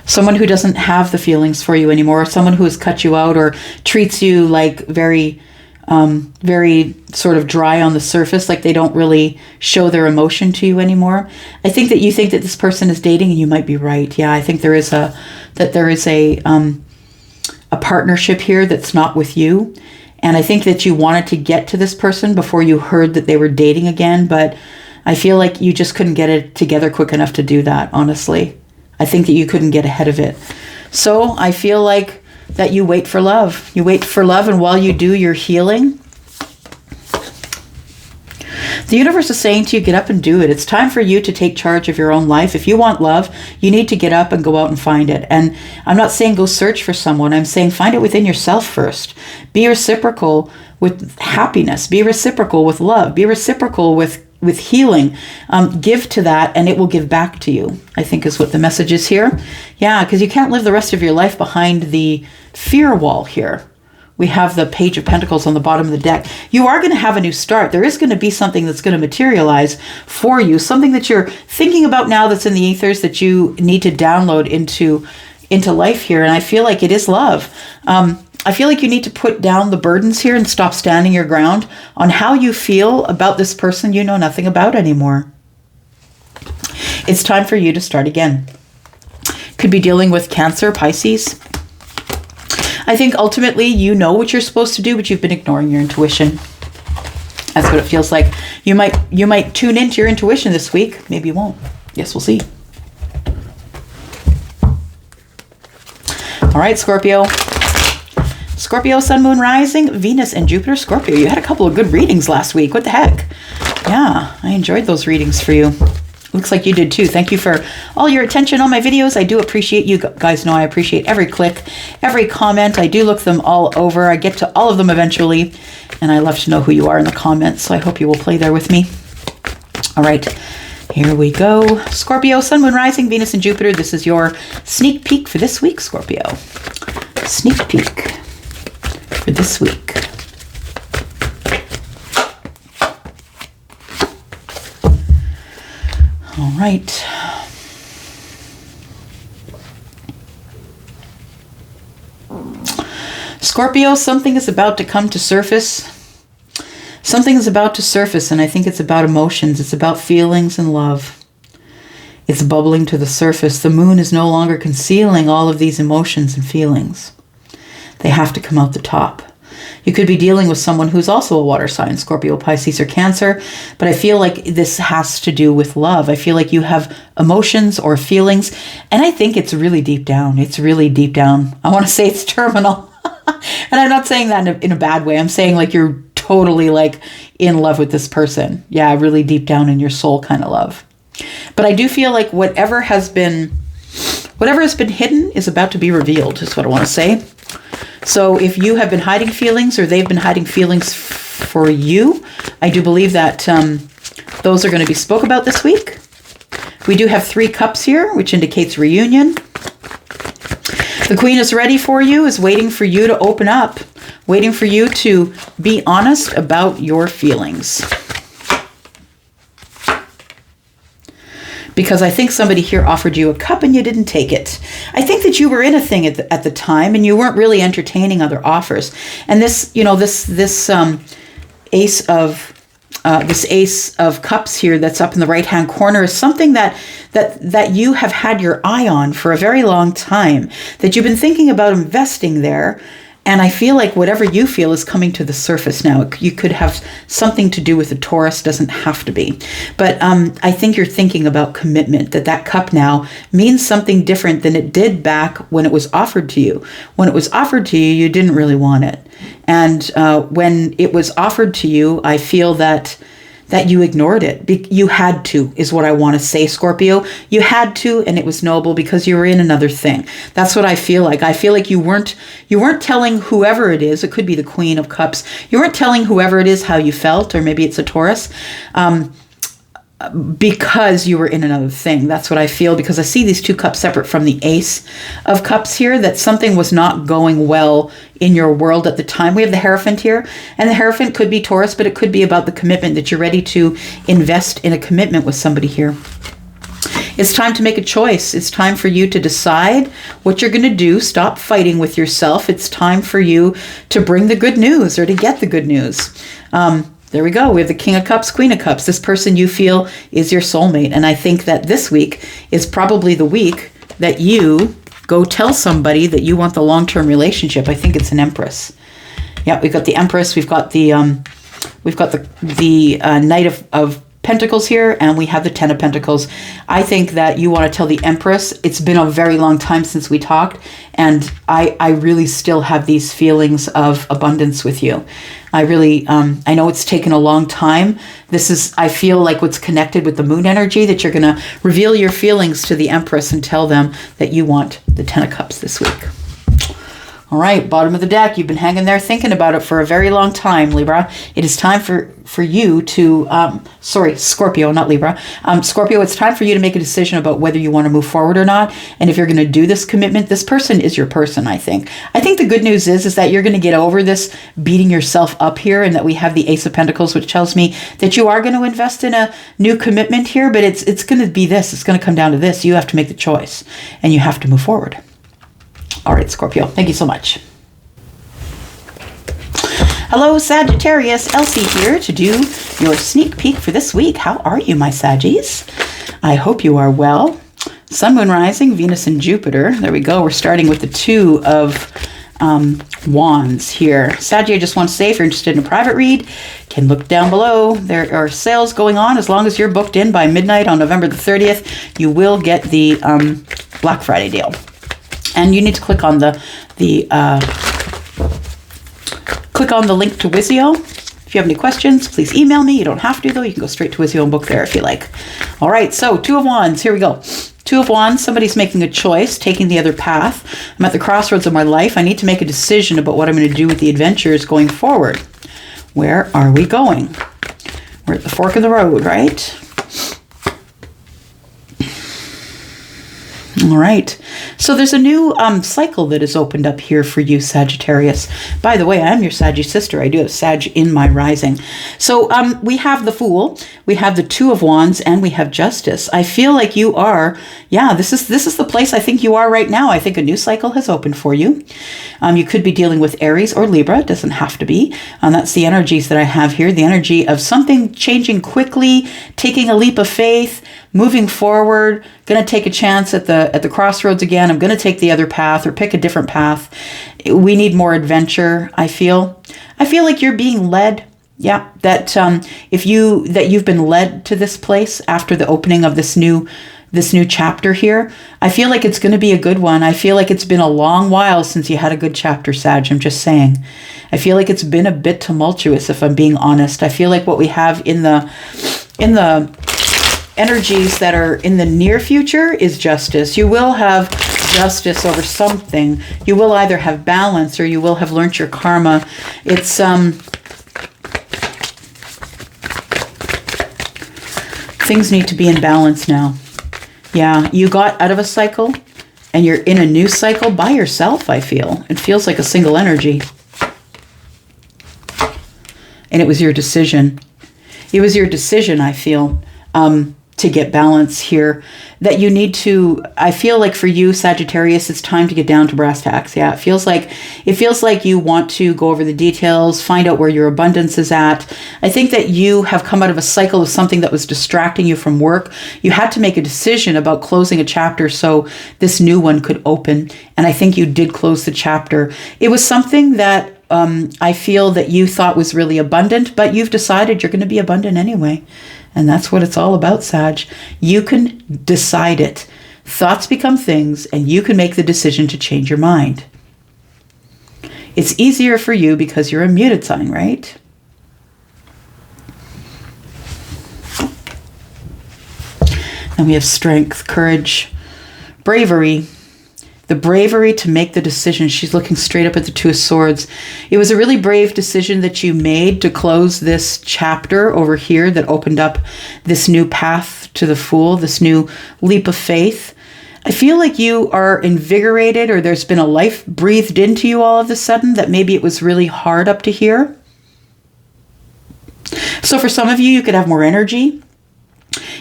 Someone who doesn't have the feelings for you anymore, or someone who has cut you out or treats you like very sort of dry on the surface, like they don't really show their emotion to you anymore. I think that you think that this person is dating, and you might be right. Yeah, I think there is a partnership here that's not with you. And I think that you wanted to get to this person before you heard that they were dating again, but I feel like you just couldn't get it together quick enough to do that, honestly. I think that you couldn't get ahead of it. So I feel like that you wait for love. You wait for love, and while you do, you're healing. The universe is saying to you, get up and do it. It's time for you to take charge of your own life. If you want love, you need to get up and go out and find it. And I'm not saying go search for someone. I'm saying find it within yourself first. Be reciprocal with happiness. Be reciprocal with love. Be reciprocal with healing. Give to that, and it will give back to you, I think is what the message is here. Yeah, because you can't live the rest of your life behind the fear wall here. We have the Page of Pentacles on the bottom of the deck. You are going to have a new start. There is going to be something that's going to materialize for you, something that you're thinking about now that's in the ethers that you need to download into life here. And I feel like it is love. I feel like you need to put down the burdens here and stop standing your ground on how you feel about this person you know nothing about anymore. It's time for you to start again. Could be dealing with Cancer, Pisces. I think ultimately you know what you're supposed to do, but you've been ignoring your intuition. That's what it feels like. You might tune into your intuition this week. Maybe you won't. Yes, we'll see. All right, Scorpio. Scorpio, Sun, Moon, Rising, Venus, and Jupiter, Scorpio. You had a couple of good readings last week. What the heck? Yeah, I enjoyed those readings for you. Looks like you did too. Thank you for all your attention on my videos. I do appreciate you guys know I appreciate every click, every comment. I do look them all over. I get to all of them eventually, and I love to know who you are in the comments, so I hope you will play there with me. All right, here we go. Scorpio, Sun, Moon, Rising, Venus, and Jupiter. This is your sneak peek for this week, Scorpio. Sneak peek for this week. All right. Scorpio, something is about to come to surface. Something is about to surface, and I think it's about emotions. It's about feelings and love. It's bubbling to the surface. The moon is no longer concealing all of these emotions and feelings. They have to come out the top. You could be dealing with someone who's also a water sign, Scorpio, Pisces, or Cancer, but I feel like this has to do with love. I feel like you have emotions or feelings, and I think it's really deep down. It's really deep down. I want to say it's terminal, and I'm not saying that in a bad way. I'm saying like you're totally like in love with this person. Yeah, really deep down in your soul kind of love. But I do feel like whatever has been hidden is about to be revealed, is what I want to say. So if you have been hiding feelings or they've been hiding feelings for you, I do believe that those are going to be spoke about this week. We do have 3 cups here, which indicates reunion. The Queen is ready for you, is waiting for you to open up, waiting for you to be honest about your feelings. Because I think somebody here offered you a cup and you didn't take it. I think that you were in a thing at the time and you weren't really entertaining other offers. And this, you know, this ace of cups here that's up in the right-hand corner is something that you have had your eye on for a very long time, that you've been thinking about investing there. And I feel like whatever you feel is coming to the surface now. You could have something to do with a Taurus, doesn't have to be. But I think you're thinking about commitment, that cup now means something different than it did back when it was offered to you. When it was offered to you, you didn't really want it. And when it was offered to you, I feel that you ignored it. You had to, is what I want to say, Scorpio. You had to, and it was noble because you were in another thing. That's what I feel like. I feel like you weren't telling whoever it is, it could be the Queen of Cups, you weren't telling whoever it is how you felt, or maybe it's a Taurus, because you were in another thing. That's what I feel, because I see these 2 cups separate from the Ace of Cups here, that something was not going well in your world at the time. We have the Hierophant here, and the Hierophant could be Taurus, but it could be about the commitment, that you're ready to invest in a commitment with somebody here. It's time to make a choice. It's time for you to decide what you're going to do. Stop fighting with yourself. It's time for you to bring the good news, or to get the good news. There we go. We have the King of Cups, Queen of Cups. This person you feel is your soulmate. And I think that this week is probably the week that you go tell somebody that you want the long-term relationship. I think it's an Empress. Yeah, we've got the Empress. We've got the Knight of Pentacles here, and we have the 10 of Pentacles. I think that you want to tell the Empress, it's been a very long time since we talked, and I really still have these feelings of abundance with you. I really, I know it's taken a long time. I feel like what's connected with the moon energy, that you're going to reveal your feelings to the Empress and tell them that you want the 10 of Cups this week. All right, bottom of the deck. You've been hanging there thinking about it for a very long time, Libra. It is time for you to, Scorpio, not Libra. Scorpio, it's time for you to make a decision about whether you want to move forward or not. And if you're going to do this commitment, this person is your person, I think. I think the good news is that you're going to get over this beating yourself up here, and that we have the Ace of Pentacles, which tells me that you are going to invest in a new commitment here, but it's going to be this. It's going to come down to this. You have to make the choice, and you have to move forward. All right, Scorpio, thank you so much. Hello, Sagittarius. Elsie here to do your sneak peek for this week. How are you, my Saggies? I hope you are well. Sun, Moon, Rising, Venus, and Jupiter. There we go. We're starting with the Two of Wands here. Saggy, I just want to say, if you're interested in a private read, can look down below. There are sales going on. As long as you're booked in by midnight on November the 30th, you will get the Black Friday deal. And you need to click on the link to Wizio. If you have any questions, please email me. You don't have to, though. You can go straight to Wizio and book there if you like. All right, so Two of Wands. Here we go. Two of Wands, somebody's making a choice, taking the other path. I'm at the crossroads of my life. I need to make a decision about what I'm going to do with the adventures going forward. Where are we going? We're at the fork of the road, right? All right. So there's a new cycle that has opened up here for you, Sagittarius. By the way, I'm your Saggy sister. I do have Sag in my rising. So we have the Fool, we have the Two of Wands, and we have Justice. I feel like you are, this is the place I think you are right now. I think a new cycle has opened for you. You could be dealing with Aries or Libra. It doesn't have to be. That's the energies that I have here. The energy of something changing quickly, taking a leap of faith, moving forward, going to take a chance at the crossroads again. I'm going to take the other path or pick a different path. We need more adventure, I feel. I feel like you're being led. Yeah, that you've been led to this place after the opening of this new chapter here. I feel like it's going to be a good one. I feel like it's been a long while since you had a good chapter, Sag. I'm just saying. I feel like it's been a bit tumultuous, if I'm being honest. I feel like what we have in the energies that are in the near future is justice. You will have justice over something. You will either have balance or you will have learnt your karma. It's things need to be in balance now. Yeah, you got out of a cycle and you're in a new cycle by yourself, I feel. It feels like a single energy. And it was your decision. It was your decision, I feel, to get balance here, that you need to, I feel like for you, Sagittarius, it's time to get down to brass tacks. Yeah, it feels like you want to go over the details, find out where your abundance is at. I think that you have come out of a cycle of something that was distracting you from work. You had to make a decision about closing a chapter so this new one could open. And I think you did close the chapter. It was something that I feel that you thought was really abundant, but you've decided you're going to be abundant anyway. And that's what it's all about, Sag. You can decide it. Thoughts become things, and you can make the decision to change your mind. It's easier for you because you're a muted sign, right? And we have strength, courage, bravery. The bravery to make the decision. She's looking straight up at the Two of Swords. It was a really brave decision that you made to close this chapter over here that opened up this new path to the Fool, this new leap of faith. I feel like you are invigorated, or there's been a life breathed into you all of a sudden that maybe it was really hard up to here. So for some of you, you could have more energy.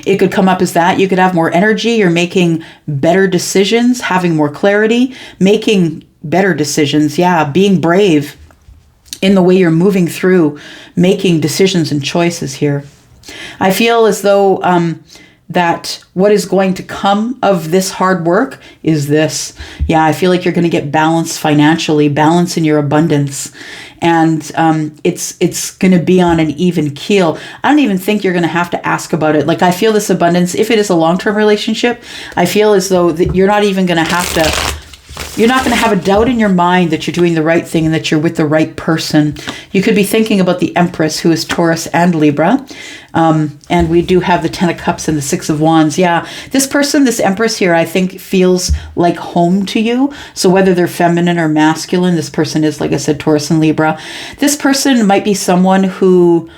It could come up as that. You could have more energy. You're making better decisions, having more clarity, making better decisions. Yeah, being brave in the way you're moving through, making decisions and choices here. I feel as though that what is going to come of this hard work is this. Yeah, I feel like you're going to get balance financially, balance in your abundance. And it's going to be on an even keel. I don't even think you're going to have to ask about it. Like, I feel this abundance, if it is a long-term relationship, I feel as though that you're not even going to have to, you're not going to have a doubt in your mind that you're doing the right thing and that you're with the right person. You could be thinking about the Empress, who is Taurus and Libra. And we do have the Ten of Cups and the Six of Wands. Yeah, this person, this Empress here, I think feels like home to you. So whether they're feminine or masculine, this person is, like I said, Taurus and Libra. This person might be someone who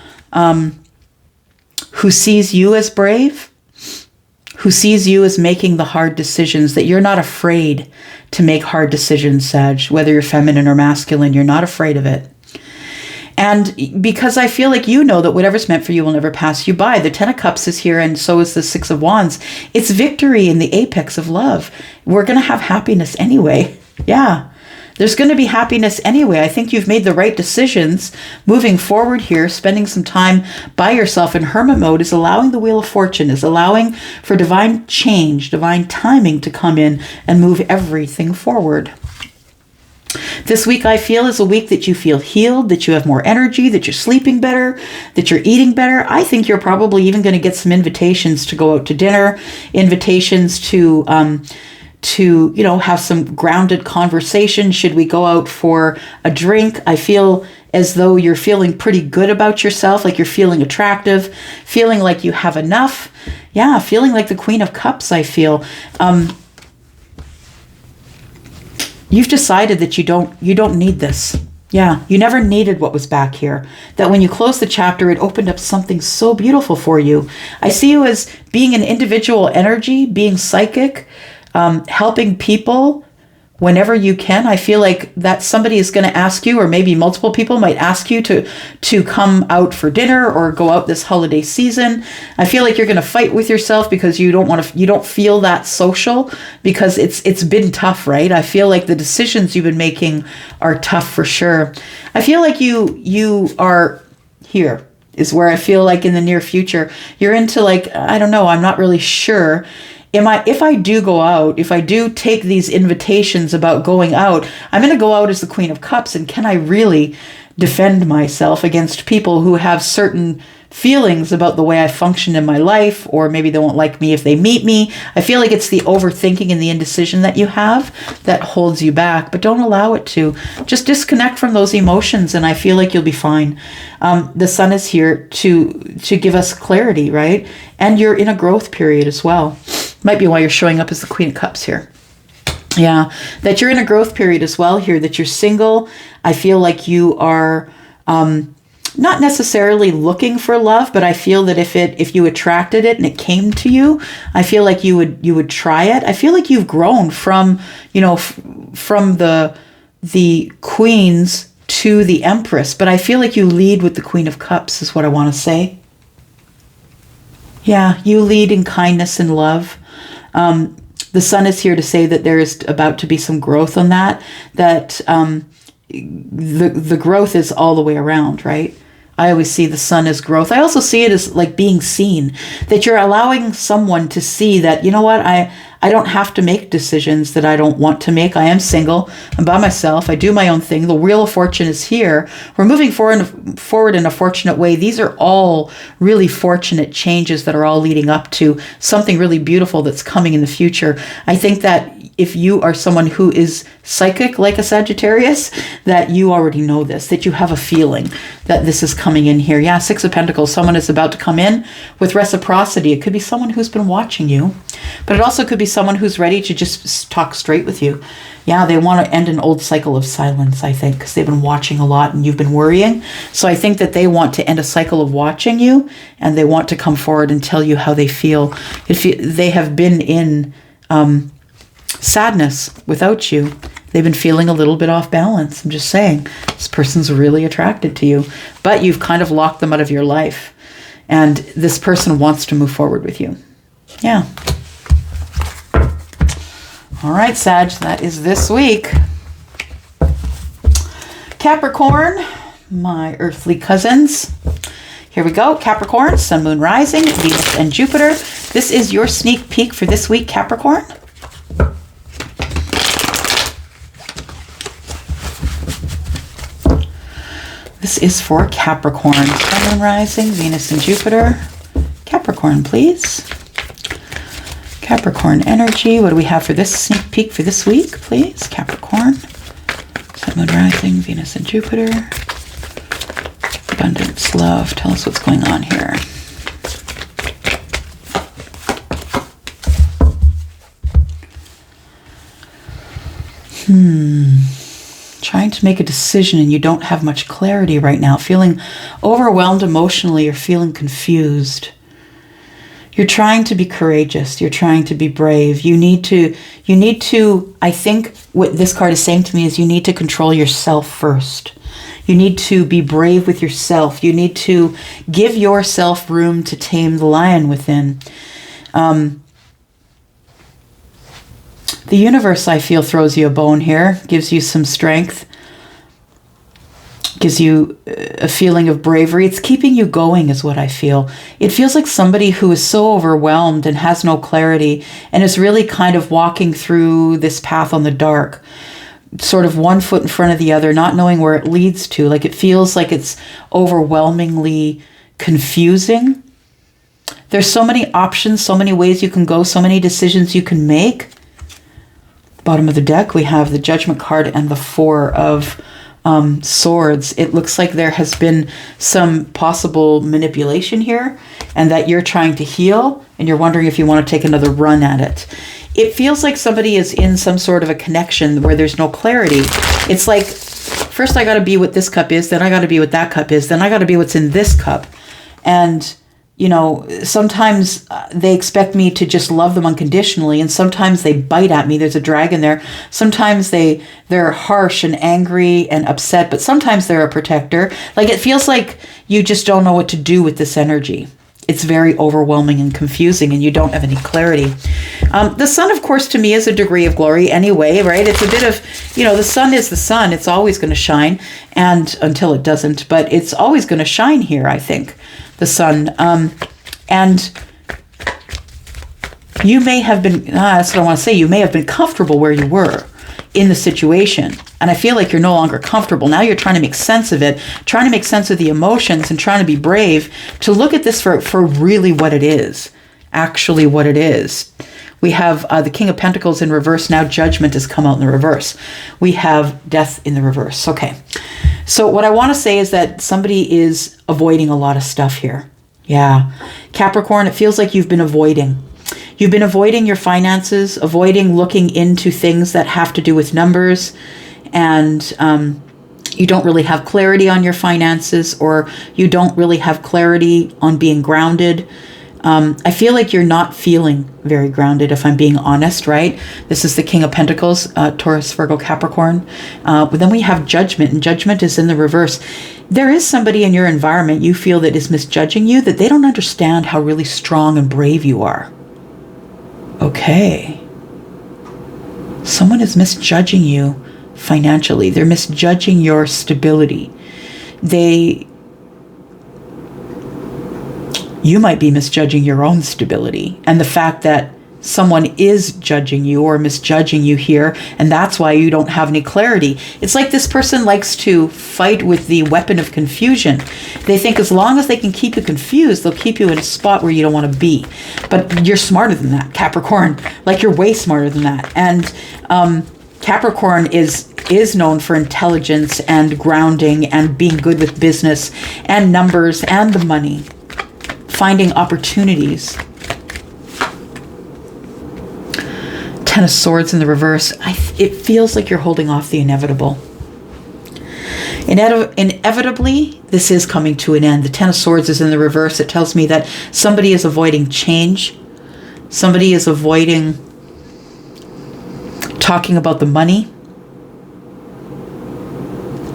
sees you as brave, who sees you as making the hard decisions, that you're not afraid to make hard decisions, Sag. Whether you're feminine or masculine, you're not afraid of it. And because I feel like you know that whatever's meant for you will never pass you by. The Ten of Cups is here, and so is the Six of Wands. It's victory in the apex of love. We're going to have happiness anyway. Yeah. there's going to be happiness anyway. I think you've made the right decisions moving forward here. Spending some time by yourself in hermit mode is allowing the Wheel of Fortune, is allowing for divine change, divine timing to come in and move everything forward. This week, I feel, is a week that you feel healed, that you have more energy, that you're sleeping better, that you're eating better. I think you're probably even going to get some invitations to go out to dinner, invitations to have some grounded conversation. Should we go out for a drink? I feel as though you're feeling pretty good about yourself, like you're feeling attractive, feeling like you have enough. Yeah, feeling like the Queen of Cups, I feel. You've decided that you don't need this. Yeah, you never needed what was back here. That when you closed the chapter, it opened up something so beautiful for you. I see you as being an individual energy, being psychic, helping people whenever you can. I feel like that somebody is going to ask you, or maybe multiple people might ask you to come out for dinner or go out this holiday season. I feel like you're going to fight with yourself because you don't feel that social, because it's been tough, right? I feel like the decisions you've been making are tough for sure. I feel like you are here is where I feel like in the near future, you're into, like, I don't know, I'm not really sure. If I do go out, if I do take these invitations about going out, I'm going to go out as the Queen of Cups. And can I really defend myself against people who have certain feelings about the way I function in my life, or maybe they won't like me if they meet me? I feel like it's the overthinking and the indecision that you have that holds you back, but don't allow it to. Just disconnect from those emotions, and I feel like you'll be fine. The sun is here to give us clarity, right? And you're in a growth period as well. Might be why you're showing up as the Queen of Cups here. Yeah, that you're in a growth period as well here, that you're single. I feel like you are not necessarily looking for love, but I feel that if you attracted it and it came to you, I feel like you would try it. I feel like you've grown from the queens to the Empress, but I feel like you lead with the Queen of Cups is what I want to say. Yeah, you lead in kindness and love. The sun is here to say that there is about to be some growth on that the growth is all the way around, right? I always see the sun as growth. I also see it as like being seen, that you're allowing someone to see that, you know what, I don't have to make decisions that I don't want to make. I am single. I'm by myself. I do my own thing. The Wheel of Fortune is here. We're moving forward in a fortunate way. These are all really fortunate changes that are all leading up to something really beautiful that's coming in the future. I think that if you are someone who is psychic like a Sagittarius, that you already know this, that you have a feeling that this is coming in here. Yeah, Six of Pentacles, someone is about to come in with reciprocity. It could be someone who's been watching you, but it also could be someone who's ready to just talk straight with you. Yeah, they want to end an old cycle of silence, I think, because they've been watching a lot and you've been worrying. So I think that they want to end a cycle of watching you, and they want to come forward and tell you how they feel. If they have been in sadness without you, they've been feeling a little bit off balance. I'm just saying, this person's really attracted to you, but you've kind of locked them out of your life, and this person wants to move forward with you. Yeah. All right, Sag, that is this week. Capricorn, my earthly cousins. Here we go. Capricorn, Sun, Moon, Rising, Venus, and Jupiter. This is your sneak peek for this week, Capricorn. This is for Capricorn. Sun, Moon, Rising, Venus, and Jupiter. Capricorn, please. Capricorn energy. What do we have for this sneak peek for this week, please? Capricorn. Sun, Moon, Rising, Venus, and Jupiter. Abundance, love. Tell us what's going on here. Trying to make a decision and you don't have much clarity right now. Feeling overwhelmed emotionally or feeling confused. You're trying to be courageous. You're trying to be brave. You need to, I think what this card is saying to me is you need to control yourself first. You need to be brave with yourself. You need to give yourself room to tame the lion within. The universe, I feel, throws you a bone here, gives you some strength, gives you a feeling of bravery. It's keeping you going is what I feel. It feels like somebody who is so overwhelmed and has no clarity and is really kind of walking through this path on the dark, sort of one foot in front of the other, not knowing where it leads to. Like it feels like it's overwhelmingly confusing. There's so many options, so many ways you can go, so many decisions you can make. Bottom of the deck, we have the Judgment card and the Four of Swords. It looks like there has been some possible manipulation here and that you're trying to heal and you're wondering if you want to take another run at it. It feels like somebody is in some sort of a connection where there's no clarity. It's like, first I got to be what this cup is, then I got to be what that cup is, then I got to be what's in this cup. And you know, sometimes they expect me to just love them unconditionally, and sometimes they bite at me. There's a dragon there. Sometimes they're harsh and angry and upset, but sometimes they're a protector. Like it feels like you just don't know what to do with this energy. It's very overwhelming and confusing, and you don't have any clarity. The sun, of course, to me is a degree of glory anyway, right? It's a bit of, you know, the sun is the sun. It's always going to shine, and until it doesn't, but it's always going to shine here, I think. The sun. And you may have been, that's what I want to say, you may have been comfortable where you were in the situation. And I feel like you're no longer comfortable. Now you're trying to make sense of it, trying to make sense of the emotions and trying to be brave to look at this for really what it is, actually what it is. We have the King of Pentacles in reverse. Now Judgment has come out in the reverse. We have Death in the reverse. Okay. So what I want to say is that somebody is avoiding a lot of stuff here. Yeah. Capricorn, it feels like you've been avoiding. You've been avoiding your finances, avoiding looking into things that have to do with numbers, and you don't really have clarity on your finances, or you don't really have clarity on being grounded. I feel like you're not feeling very grounded, if I'm being honest, right? This is the King of Pentacles, Taurus, Virgo, Capricorn. But then we have Judgment, and Judgment is in the reverse. There is somebody in your environment you feel that is misjudging you, that they don't understand how really strong and brave you are. Okay. Someone is misjudging you financially. They're misjudging your stability. You might be misjudging your own stability, and the fact that someone is judging you or misjudging you here, and that's why you don't have any clarity. It's like this person likes to fight with the weapon of confusion. They think as long as they can keep you confused, they'll keep you in a spot where you don't want to be. But you're smarter than that, Capricorn. Like, you're way smarter than that. And Capricorn is known for intelligence and grounding and being good with business and numbers and the money. Finding opportunities. Ten of Swords in the reverse. It feels like you're holding off the inevitable. Inevitably, this is coming to an end. The Ten of Swords is in the reverse. It tells me that somebody is avoiding change. Somebody is avoiding talking about the money.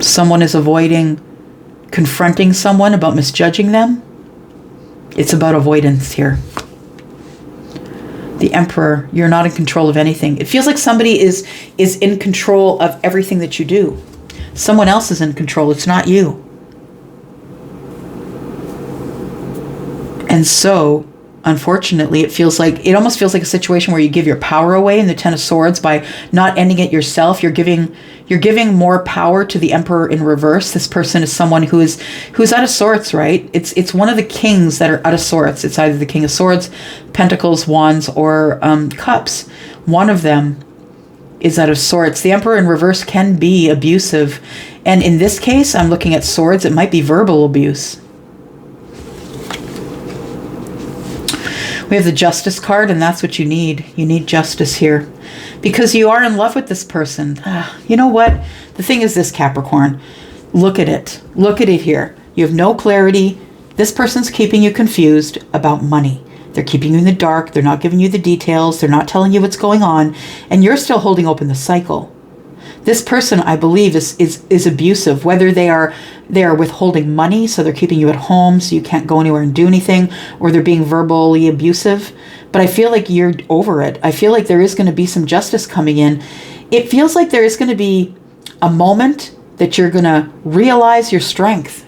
Someone is avoiding confronting someone about misjudging them. It's about avoidance here. The Emperor, you're not in control of anything. It feels like somebody is in control of everything that you do. Someone else is in control. It's not you. And so, unfortunately, it almost feels like a situation where you give your power away in the Ten of Swords by not ending it yourself. You're giving more power to the Emperor in reverse. This person is someone who's out of sorts, right? It's one of the kings that are out of sorts. It's either the King of Swords, Pentacles, Wands, or Cups. One of them is out of sorts. The Emperor in reverse can be abusive. And in this case, I'm looking at swords. It might be verbal abuse. We have the Justice card, and that's what you need. You need justice here because you are in love with this person. You know what? The thing is this, Capricorn. Look at it. Look at it here. You have no clarity. This person's keeping you confused about money. They're keeping you in the dark. They're not giving you the details. They're not telling you what's going on. And you're still holding open the cycle. This person, I believe, is abusive, whether they are withholding money, so they're keeping you at home so you can't go anywhere and do anything, or they're being verbally abusive. but I feel like you're over it. I feel like there is going to be some justice coming in. It feels like there is going to be a moment that you're going to realize your strength.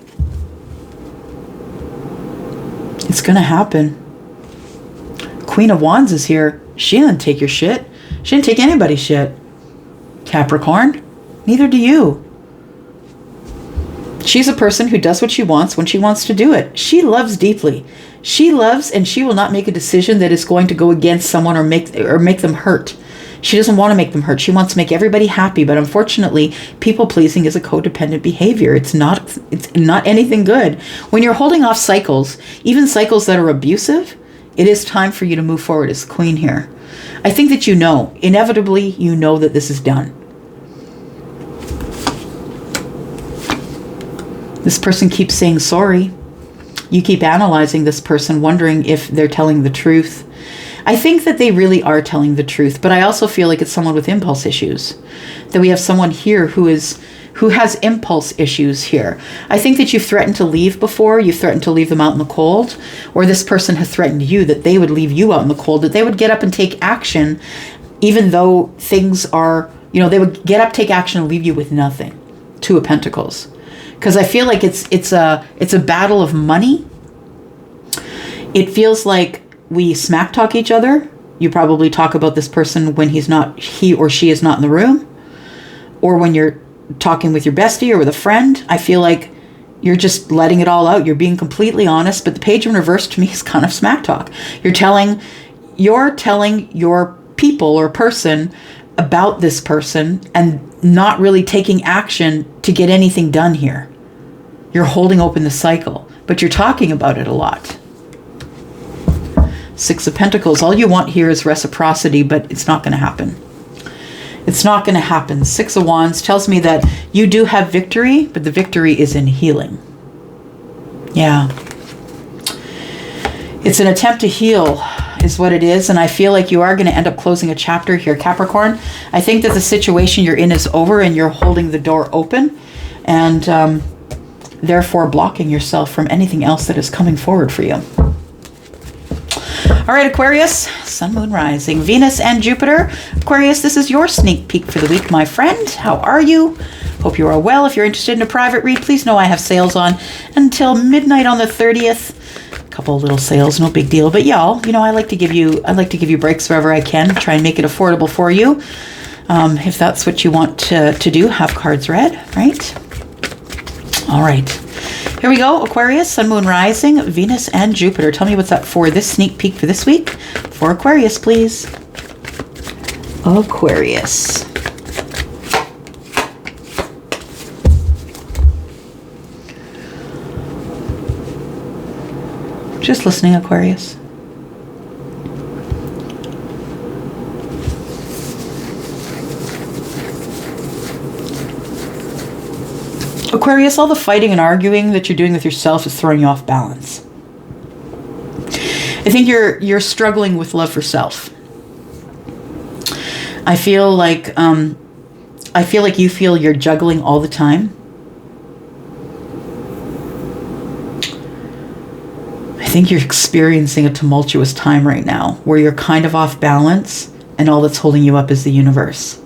It's going to happen. Queen of Wands is here. She didn't take your shit. She didn't take anybody's shit. Capricorn, neither do you. She's a person who does what she wants when she wants to do it. She loves deeply. She loves, and she will not make a decision that is going to go against someone or make them hurt. She doesn't want to make them hurt. She wants to make everybody happy. But unfortunately, people pleasing is a codependent behavior. It's not anything good. When you're holding off cycles, even cycles that are abusive, it is time for you to move forward as queen here. I think that inevitably, you know that this is done. This person keeps saying sorry. You keep analyzing this person, wondering if they're telling the truth. I think that they really are telling the truth, but I also feel like it's someone with impulse issues. That we have someone here who has impulse issues here. I think that you've threatened to leave before. You've threatened to leave them out in the cold. Or this person has threatened you that they would leave you out in the cold, that they would get up and take action, even though things are, they would get up, take action, and leave you with nothing. Two of Pentacles. Because I feel like it's a battle of money. It feels like we smack talk each other. You probably talk about this person when he or she is not in the room. Or when you're talking with your bestie or with a friend. I feel like you're just letting it all out. You're being completely honest. But the page in reverse to me is kind of smack talk. You're telling your people or person about this person and not really taking action to get anything done here. You're holding open the cycle, but you're talking about it a lot. Six of Pentacles. All you want here is reciprocity, but it's not going to happen. It's not going to happen. Six of Wands tells me that you do have victory, but the victory is in healing. Yeah. It's an attempt to heal is what it is, and I feel like you are going to end up closing a chapter here, Capricorn. I think that the situation you're in is over and you're holding the door open and therefore blocking yourself from anything else that is coming forward for you. All right, Aquarius, Sun, Moon, Rising, Venus, and Jupiter. Aquarius, this is your sneak peek for the week, my friend. How are you? Hope you are well. If you're interested in a private read, please know I have sales on until midnight on the 30th. A couple of little sales, no big deal. But y'all, I like to give you breaks wherever I can. Try and make it affordable for you. If that's what you want to do, have cards read, right? All right. Here we go, Aquarius, Sun, Moon, Rising, Venus, and Jupiter. Tell me what's up for this sneak peek for this week. For Aquarius, please. Aquarius. Just listening, Aquarius. Aquarius, all the fighting and arguing that you're doing with yourself is throwing you off balance. I think you're struggling with love for self. I feel like you feel you're juggling all the time. I think you're experiencing a tumultuous time right now where you're kind of off balance and all that's holding you up is the universe.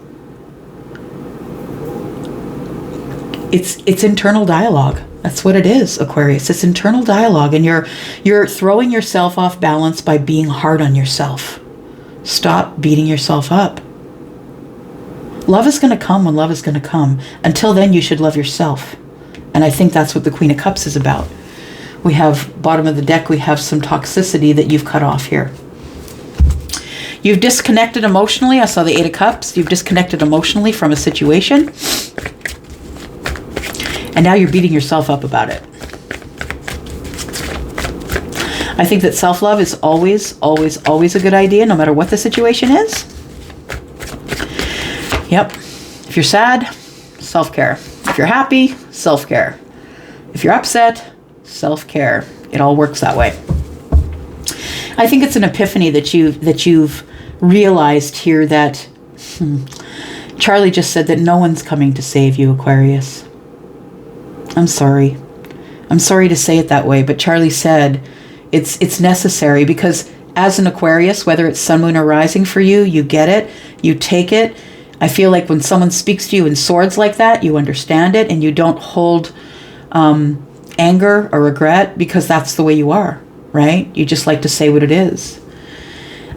It's internal dialogue. That's what it is, Aquarius. It's internal dialogue, and you're throwing yourself off balance by being hard on yourself. Stop beating yourself up. Love is going to come when love is going to come. Until then, you should love yourself. And I think that's what the Queen of Cups is about. We have, bottom of the deck, we have some toxicity that you've cut off here. You've disconnected emotionally. I saw the Eight of Cups. You've disconnected emotionally from a situation. And now you're beating yourself up about it. I think that self-love is always, always, always a good idea, no matter what the situation is. Yep. If you're sad, self-care. If you're happy, self-care. If you're upset, self-care. It all works that way. I think it's an epiphany that you've realized here that Charlie just said that no one's coming to save you, Aquarius. I'm sorry. I'm sorry to say it that way, but Charlie said it's necessary because as an Aquarius, whether it's sun, moon, or rising for you, you get it, you take it. I feel like when someone speaks to you in swords like that, you understand it and you don't hold anger or regret, because that's the way you are, right? You just like to say what it is.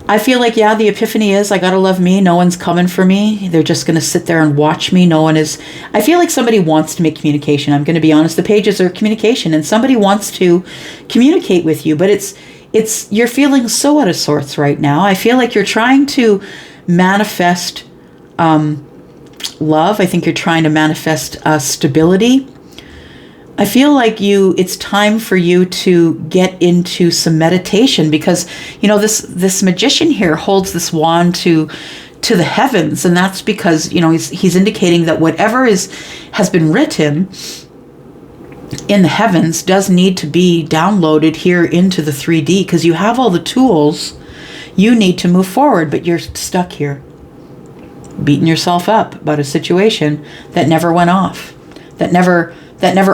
I feel like, yeah, the epiphany is I gotta love me. No one's coming for me. They're just gonna sit there and watch me. No one is. I feel like somebody wants to make communication. I'm gonna be honest. The pages are communication, and somebody wants to communicate with you, but it's you're feeling so out of sorts right now. I feel like you're trying to manifest love. I think you're trying to manifest stability. I feel like it's time for you to get into some meditation, because, you know, this magician here holds this wand to the heavens. And that's because, you know, he's indicating that whatever has been written in the heavens does need to be downloaded here into the 3D, because you have all the tools you need to move forward, but you're stuck here, beating yourself up about a situation that never went off, that never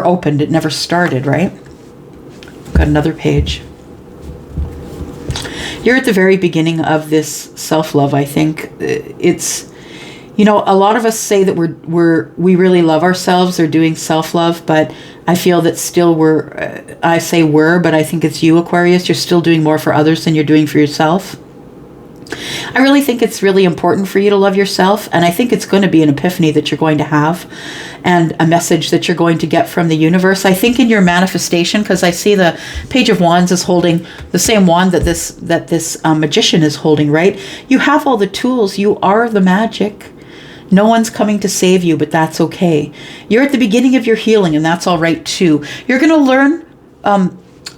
opened, it never started, right? Got another page. You're at the very beginning of this self-love, I think. It's, you know, a lot of us say that we really love ourselves or doing self-love, but I feel that still I say we're, but I think it's you, Aquarius. You're still doing more for others than you're doing for yourself. I really think it's really important for you to love yourself, and I think it's going to be an epiphany that you're going to have, and a message that you're going to get from the universe. I think in your manifestation, because I see the Page of Wands is holding the same wand that this magician is holding, right? You have all the tools. You are the magic. No one's coming to save you, but that's okay. You're at the beginning of your healing, and that's all right too. You're going to learn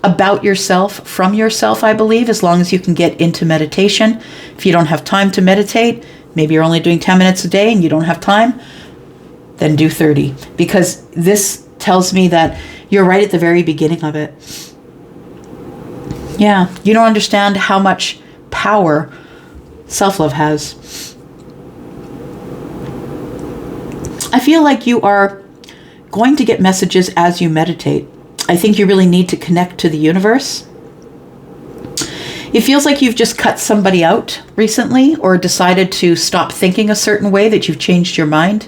about yourself from yourself, I believe, as long as you can get into meditation. If you don't have time to meditate, maybe you're only doing 10 minutes a day and you don't have time, then do 30. Because this tells me that you're right at the very beginning of it. Yeah, you don't understand how much power self-love has. I feel like you are going to get messages as you meditate. I think you really need to connect to the universe. It feels like you've just cut somebody out recently, or decided to stop thinking a certain way, that you've changed your mind.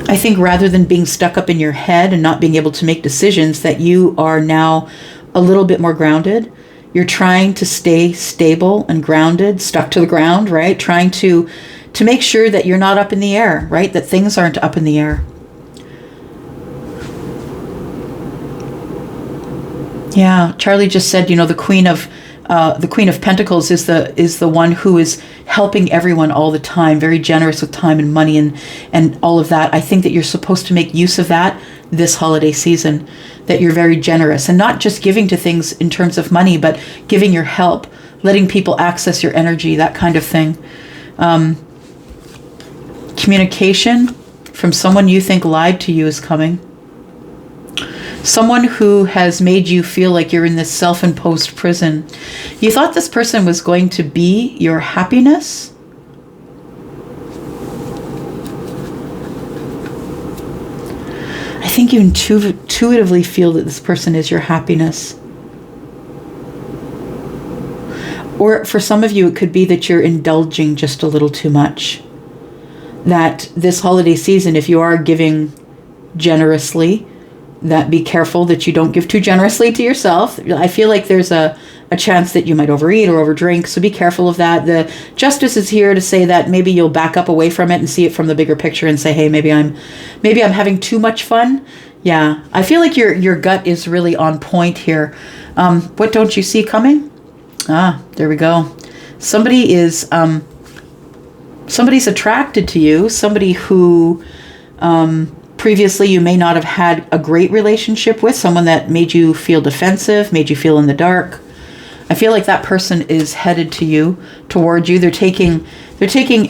I think rather than being stuck up in your head and not being able to make decisions, that you are now a little bit more grounded. You're trying to stay stable and grounded, stuck to the ground, right? Trying to make sure that you're not up in the air, right? That things aren't up in the air. Yeah, Charlie just said, you know, the Queen of Pentacles is the one who is helping everyone all the time, very generous with time and money and all of that. I think that you're supposed to make use of that this holiday season, that you're very generous, and not just giving to things in terms of money, but giving your help, letting people access your energy, that kind of thing. Communication from someone you think lied to you is coming. Someone who has made you feel like you're in this self-imposed prison. You thought this person was going to be your happiness. I think you intuitively feel that this person is your happiness. Or for some of you, it could be that you're indulging just a little too much. That this holiday season, if you are giving generously, that be careful that you don't give too generously to yourself. I feel like there's a chance that you might overeat or overdrink, so be careful of that. The justice is here to say that maybe you'll back up away from it and see it from the bigger picture and say, hey, maybe I'm having too much fun. Yeah, I feel like your gut is really on point here. What don't you see coming? Ah, there we go. Somebody's attracted to you, somebody who previously you may not have had a great relationship with, someone that made you feel defensive, made you feel in the dark. I feel like that person is headed to you, toward you. They're taking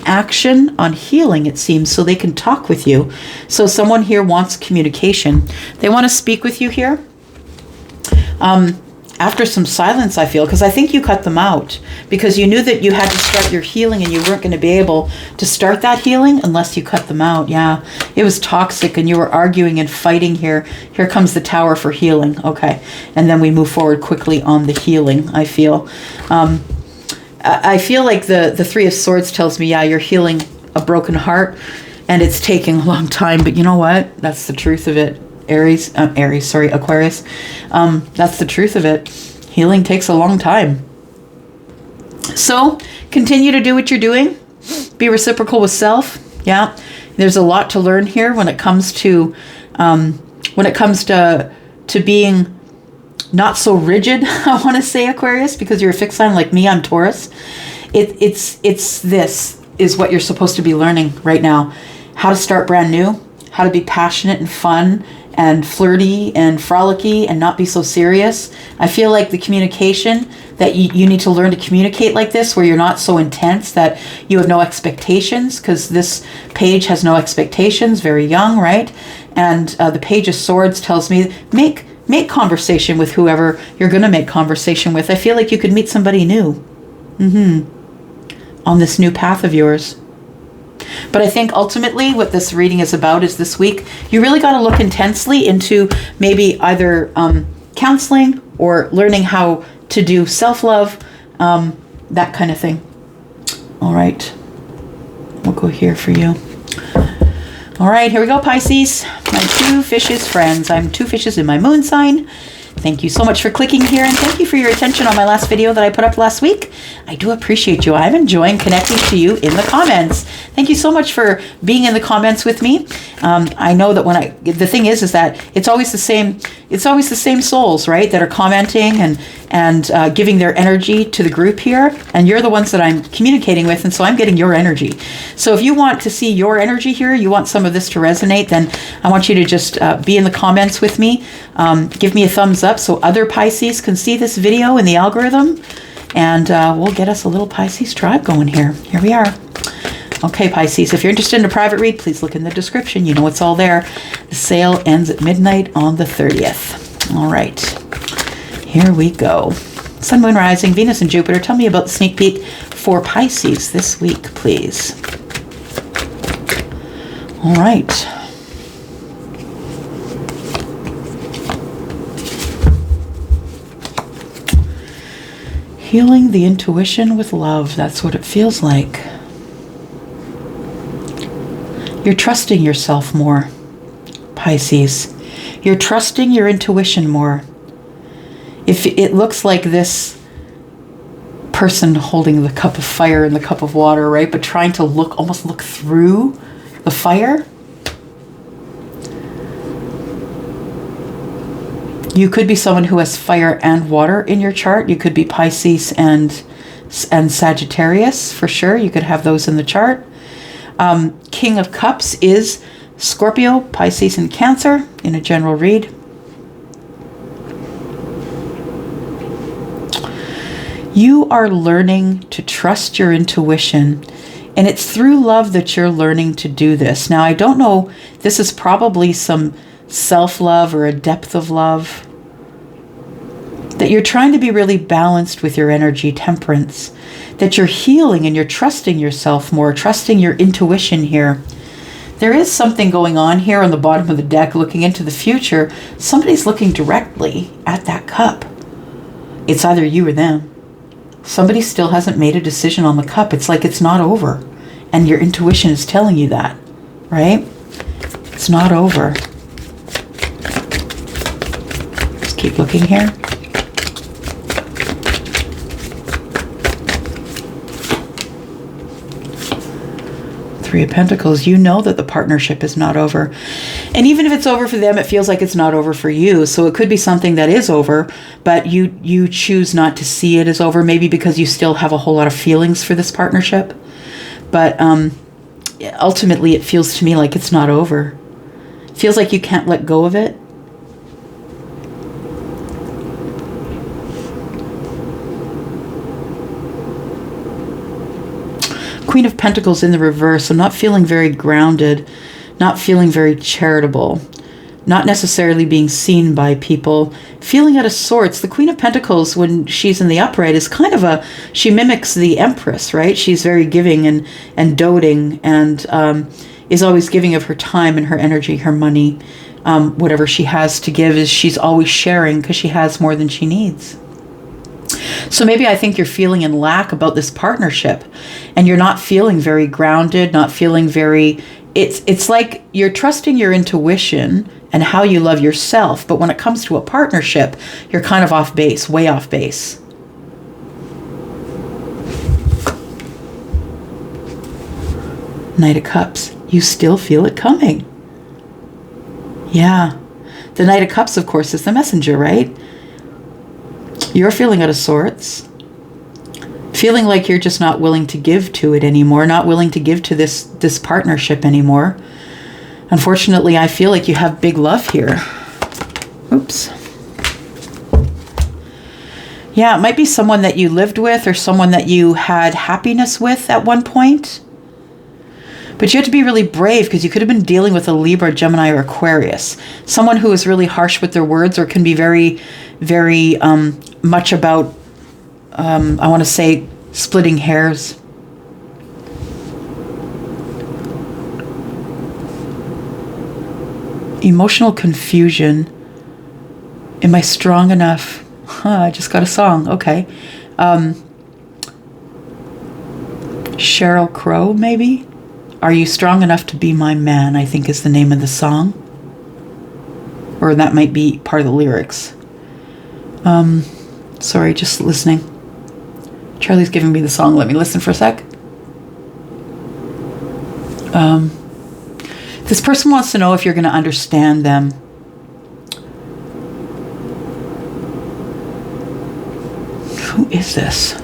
action on healing, it seems, so they can talk with you. So someone here wants communication. They want to speak with you here. after some silence, I feel, because I think you cut them out because you knew that you had to start your healing and you weren't going to be able to start that healing unless you cut them out. Yeah, it was toxic and you were arguing and fighting here. Here comes the Tower for healing. Okay, and then we move forward quickly on the healing, I feel. I feel like the Three of Swords tells me, yeah, you're healing a broken heart and it's taking a long time, but you know what? That's the truth of it. Aquarius. That's the truth of it. Healing takes a long time. So continue to do what you're doing. Be reciprocal with self. Yeah, there's a lot to learn here when it comes to being not so rigid. I want to say, Aquarius, because you're a fixed sign like me. I'm Taurus. This is what you're supposed to be learning right now. How to start brand new. How to be passionate and fun and flirty and frolicky and not be so serious. I feel like the communication that you need to learn to communicate like this, where you're not so intense that you have no expectations, because this page has no expectations, very young, right? And the Page of Swords tells me make conversation with whoever you're going to make conversation with. I feel like you could meet somebody new on this new path of yours. But I think ultimately what this reading is about is this week, you really got to look intensely into maybe either counseling or learning how to do self-love, that kind of thing. All right. We'll go here for you. All right, here we go, Pisces. My two fishes friends. I'm two fishes in my moon sign. Thank you so much for clicking here, and thank you for your attention on my last video that I put up last week. I do appreciate you. I'm enjoying connecting to you in the comments. Thank you so much for being in the comments with me. I know that the thing is that it's always the same souls, right, that are commenting and giving their energy to the group here, and you're the ones that I'm communicating with, and so I'm getting your energy. So if you want to see your energy here, you want some of this to resonate, then I want you to just be in the comments with me. Give me a thumbs up so other Pisces can see this video in the algorithm, and we'll get us a little Pisces tribe going here. Here we are. Okay, Pisces, if you're interested in a private read, please look in the description. You know it's all there. The sale ends at midnight on the 30th. All right, here we go. Sun, Moon, Rising, Venus, and Jupiter. Tell me about the sneak peek for Pisces this week, please. All right. Healing the intuition with love. That's what it feels like. You're trusting yourself more, Pisces. You're trusting your intuition more. If it looks like this person holding the cup of fire and the cup of water, right? But trying to almost look through the fire. You could be someone who has fire and water in your chart. You could be Pisces and Sagittarius, for sure. You could have those in the chart. King of Cups is Scorpio, Pisces, and Cancer in a general read. You are learning to trust your intuition, and it's through love that you're learning to do this. Now, I don't know, this is probably some self-love or a depth of love, that you're trying to be really balanced with your energy, temperance, that you're healing and you're trusting yourself more, trusting your intuition here. There is something going on here on the bottom of the deck, looking into the future. Somebody's looking directly at that cup. It's either you or them. Somebody still hasn't made a decision on the cup. It's like it's not over. And your intuition is telling you that, right? It's not over. Just keep looking here. Three of Pentacles, you know that the partnership is not over. And even if it's over for them, it feels like it's not over for you. So it could be something that is over, but you choose not to see it as over, maybe because you still have a whole lot of feelings for this partnership. But ultimately, it feels to me like it's not over. It feels like you can't let go of it. Queen of Pentacles in the reverse. I'm not feeling very grounded, not feeling very charitable, not necessarily being seen by people, feeling out of sorts. The Queen of Pentacles, when she's in the upright, is kind of she mimics the Empress, right? She's very giving and doting, and is always giving of her time and her energy, her money, whatever she has to give is she's always sharing because she has more than she needs. So maybe I think you're feeling in lack about this partnership, and you're not feeling very grounded, not feeling very, it's like you're trusting your intuition and how you love yourself, but when it comes to a partnership, you're kind of off base, way off base. Knight of Cups, you still feel it coming. Yeah. The Knight of Cups, of course, is the messenger, right? You're feeling out of sorts. Feeling like you're just not willing to give to it anymore, not willing to give to this partnership anymore. Unfortunately, I feel like you have big love here. Oops. Yeah, it might be someone that you lived with or someone that you had happiness with at one point. But you have to be really brave because you could have been dealing with a Libra, Gemini, or Aquarius. Someone who is really harsh with their words or can be very, very much about, I want to say, splitting hairs. Emotional confusion. Am I strong enough? I just got a song. Okay. Sheryl Crow, maybe? Are you strong enough to be my man, I think is the name of the song. Or that might be part of the lyrics. Sorry, just listening. Charlie's giving me the song. Let me listen for a sec. This person wants to know if you're going to understand them. Who is this?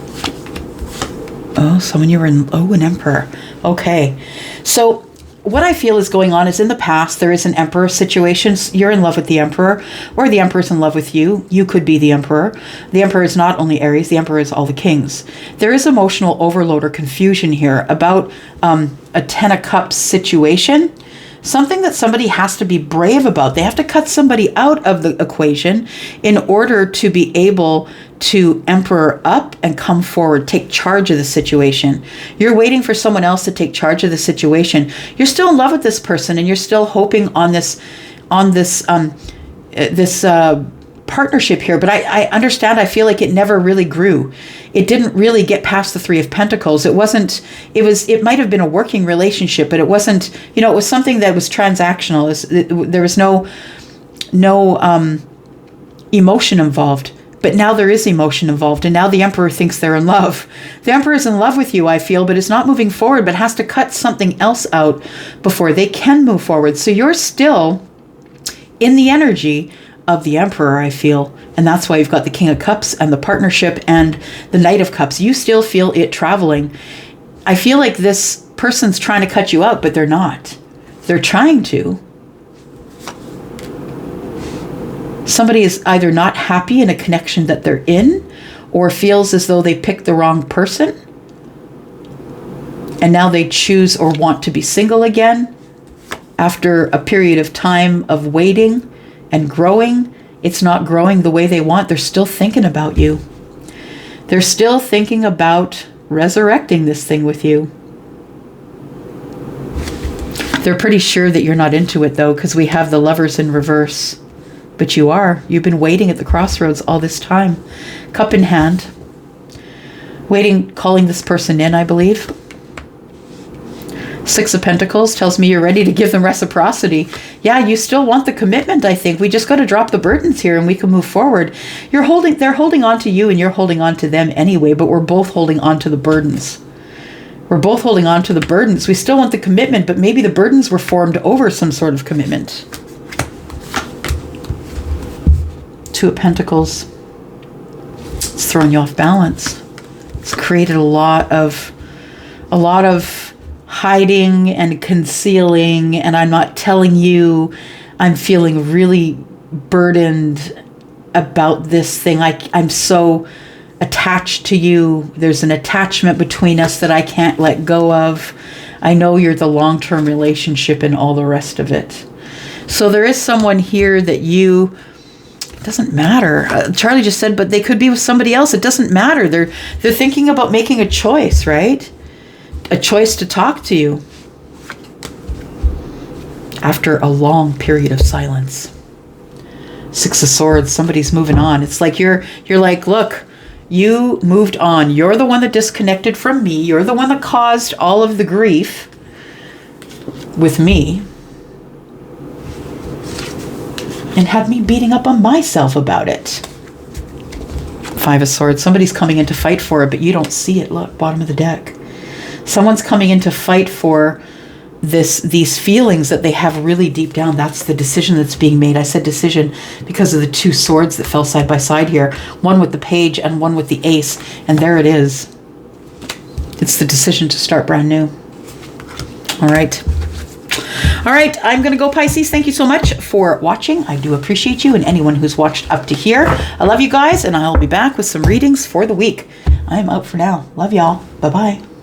Oh, someone you were in. Oh, an emperor. Okay. So what I feel is going on is in the past, there is an emperor situation. You're in love with the emperor, or the emperor's in love with you. You could be the emperor. The emperor is not only Aries, the emperor is all the kings. There is emotional overload or confusion here about a Ten of Cups situation. Something that somebody has to be brave about. They have to cut somebody out of the equation in order to be able to emperor up and come forward, take charge of the situation. You're waiting for someone else to take charge of the situation. You're still in love with this person, and you're still hoping on this partnership here. But I understand. I feel like it never really grew. It didn't really get past the Three of Pentacles. It might have been a working relationship, but it wasn't, it was something that was transactional. There was no emotion involved. But now there is emotion involved, and now the emperor thinks they're in love. The emperor is in love with you, I feel, but is not moving forward, but has to cut something else out before they can move forward. So you're still in the energy of the emperor, I feel. And that's why you've got the King of Cups and the partnership and the Knight of Cups. You still feel it traveling. I feel like this person's trying to cut you out, but they're not. They're trying to. Somebody is either not happy in a connection that they're in, or feels as though they picked the wrong person, and now they choose or want to be single again after a period of time of waiting and growing. It's not growing the way they want. They're still thinking about you. They're still thinking about resurrecting this thing with you. They're pretty sure that you're not into it, though, because we have the Lovers in reverse. But you are. You've been waiting at the crossroads all this time. Cup in hand. Waiting, calling this person in, I believe. Six of Pentacles tells me you're ready to give them reciprocity. Yeah, you still want the commitment, I think. We just got to drop the burdens here and we can move forward. They're holding on to you and you're holding on to them anyway, but we're both holding on to the burdens. We're both holding on to the burdens. We still want the commitment, but maybe the burdens were formed over some sort of commitment. Two of Pentacles. It's throwing you off balance. It's created a lot of hiding and concealing, and I'm not telling you. I'm feeling really burdened about this thing. I'm so attached to you. There's an attachment between us that I can't let go of. I know you're the long-term relationship and all the rest of it. So there is someone here that you, it doesn't matter. Charlie just said, but they could be with somebody else. It doesn't matter. They're thinking about making a choice, right? A choice to talk to you after a long period of silence. Six of Swords, somebody's moving on. It's like you're like, look, you moved on. You're the one that disconnected from me. You're the one that caused all of the grief with me and had me beating up on myself about it. Five of Swords, somebody's coming in to fight for it, but you don't see it. Look, bottom of the deck. Someone's coming in to fight for these feelings that they have really deep down. That's the decision that's being made. I said decision because of the two swords that fell side by side here. One with the page and one with the ace. And there it is. It's the decision to start brand new. All right. All right. I'm going to go, Pisces. Thank you so much for watching. I do appreciate you and anyone who's watched up to here. I love you guys, and I'll be back with some readings for the week. I'm out for now. Love y'all. Bye-bye.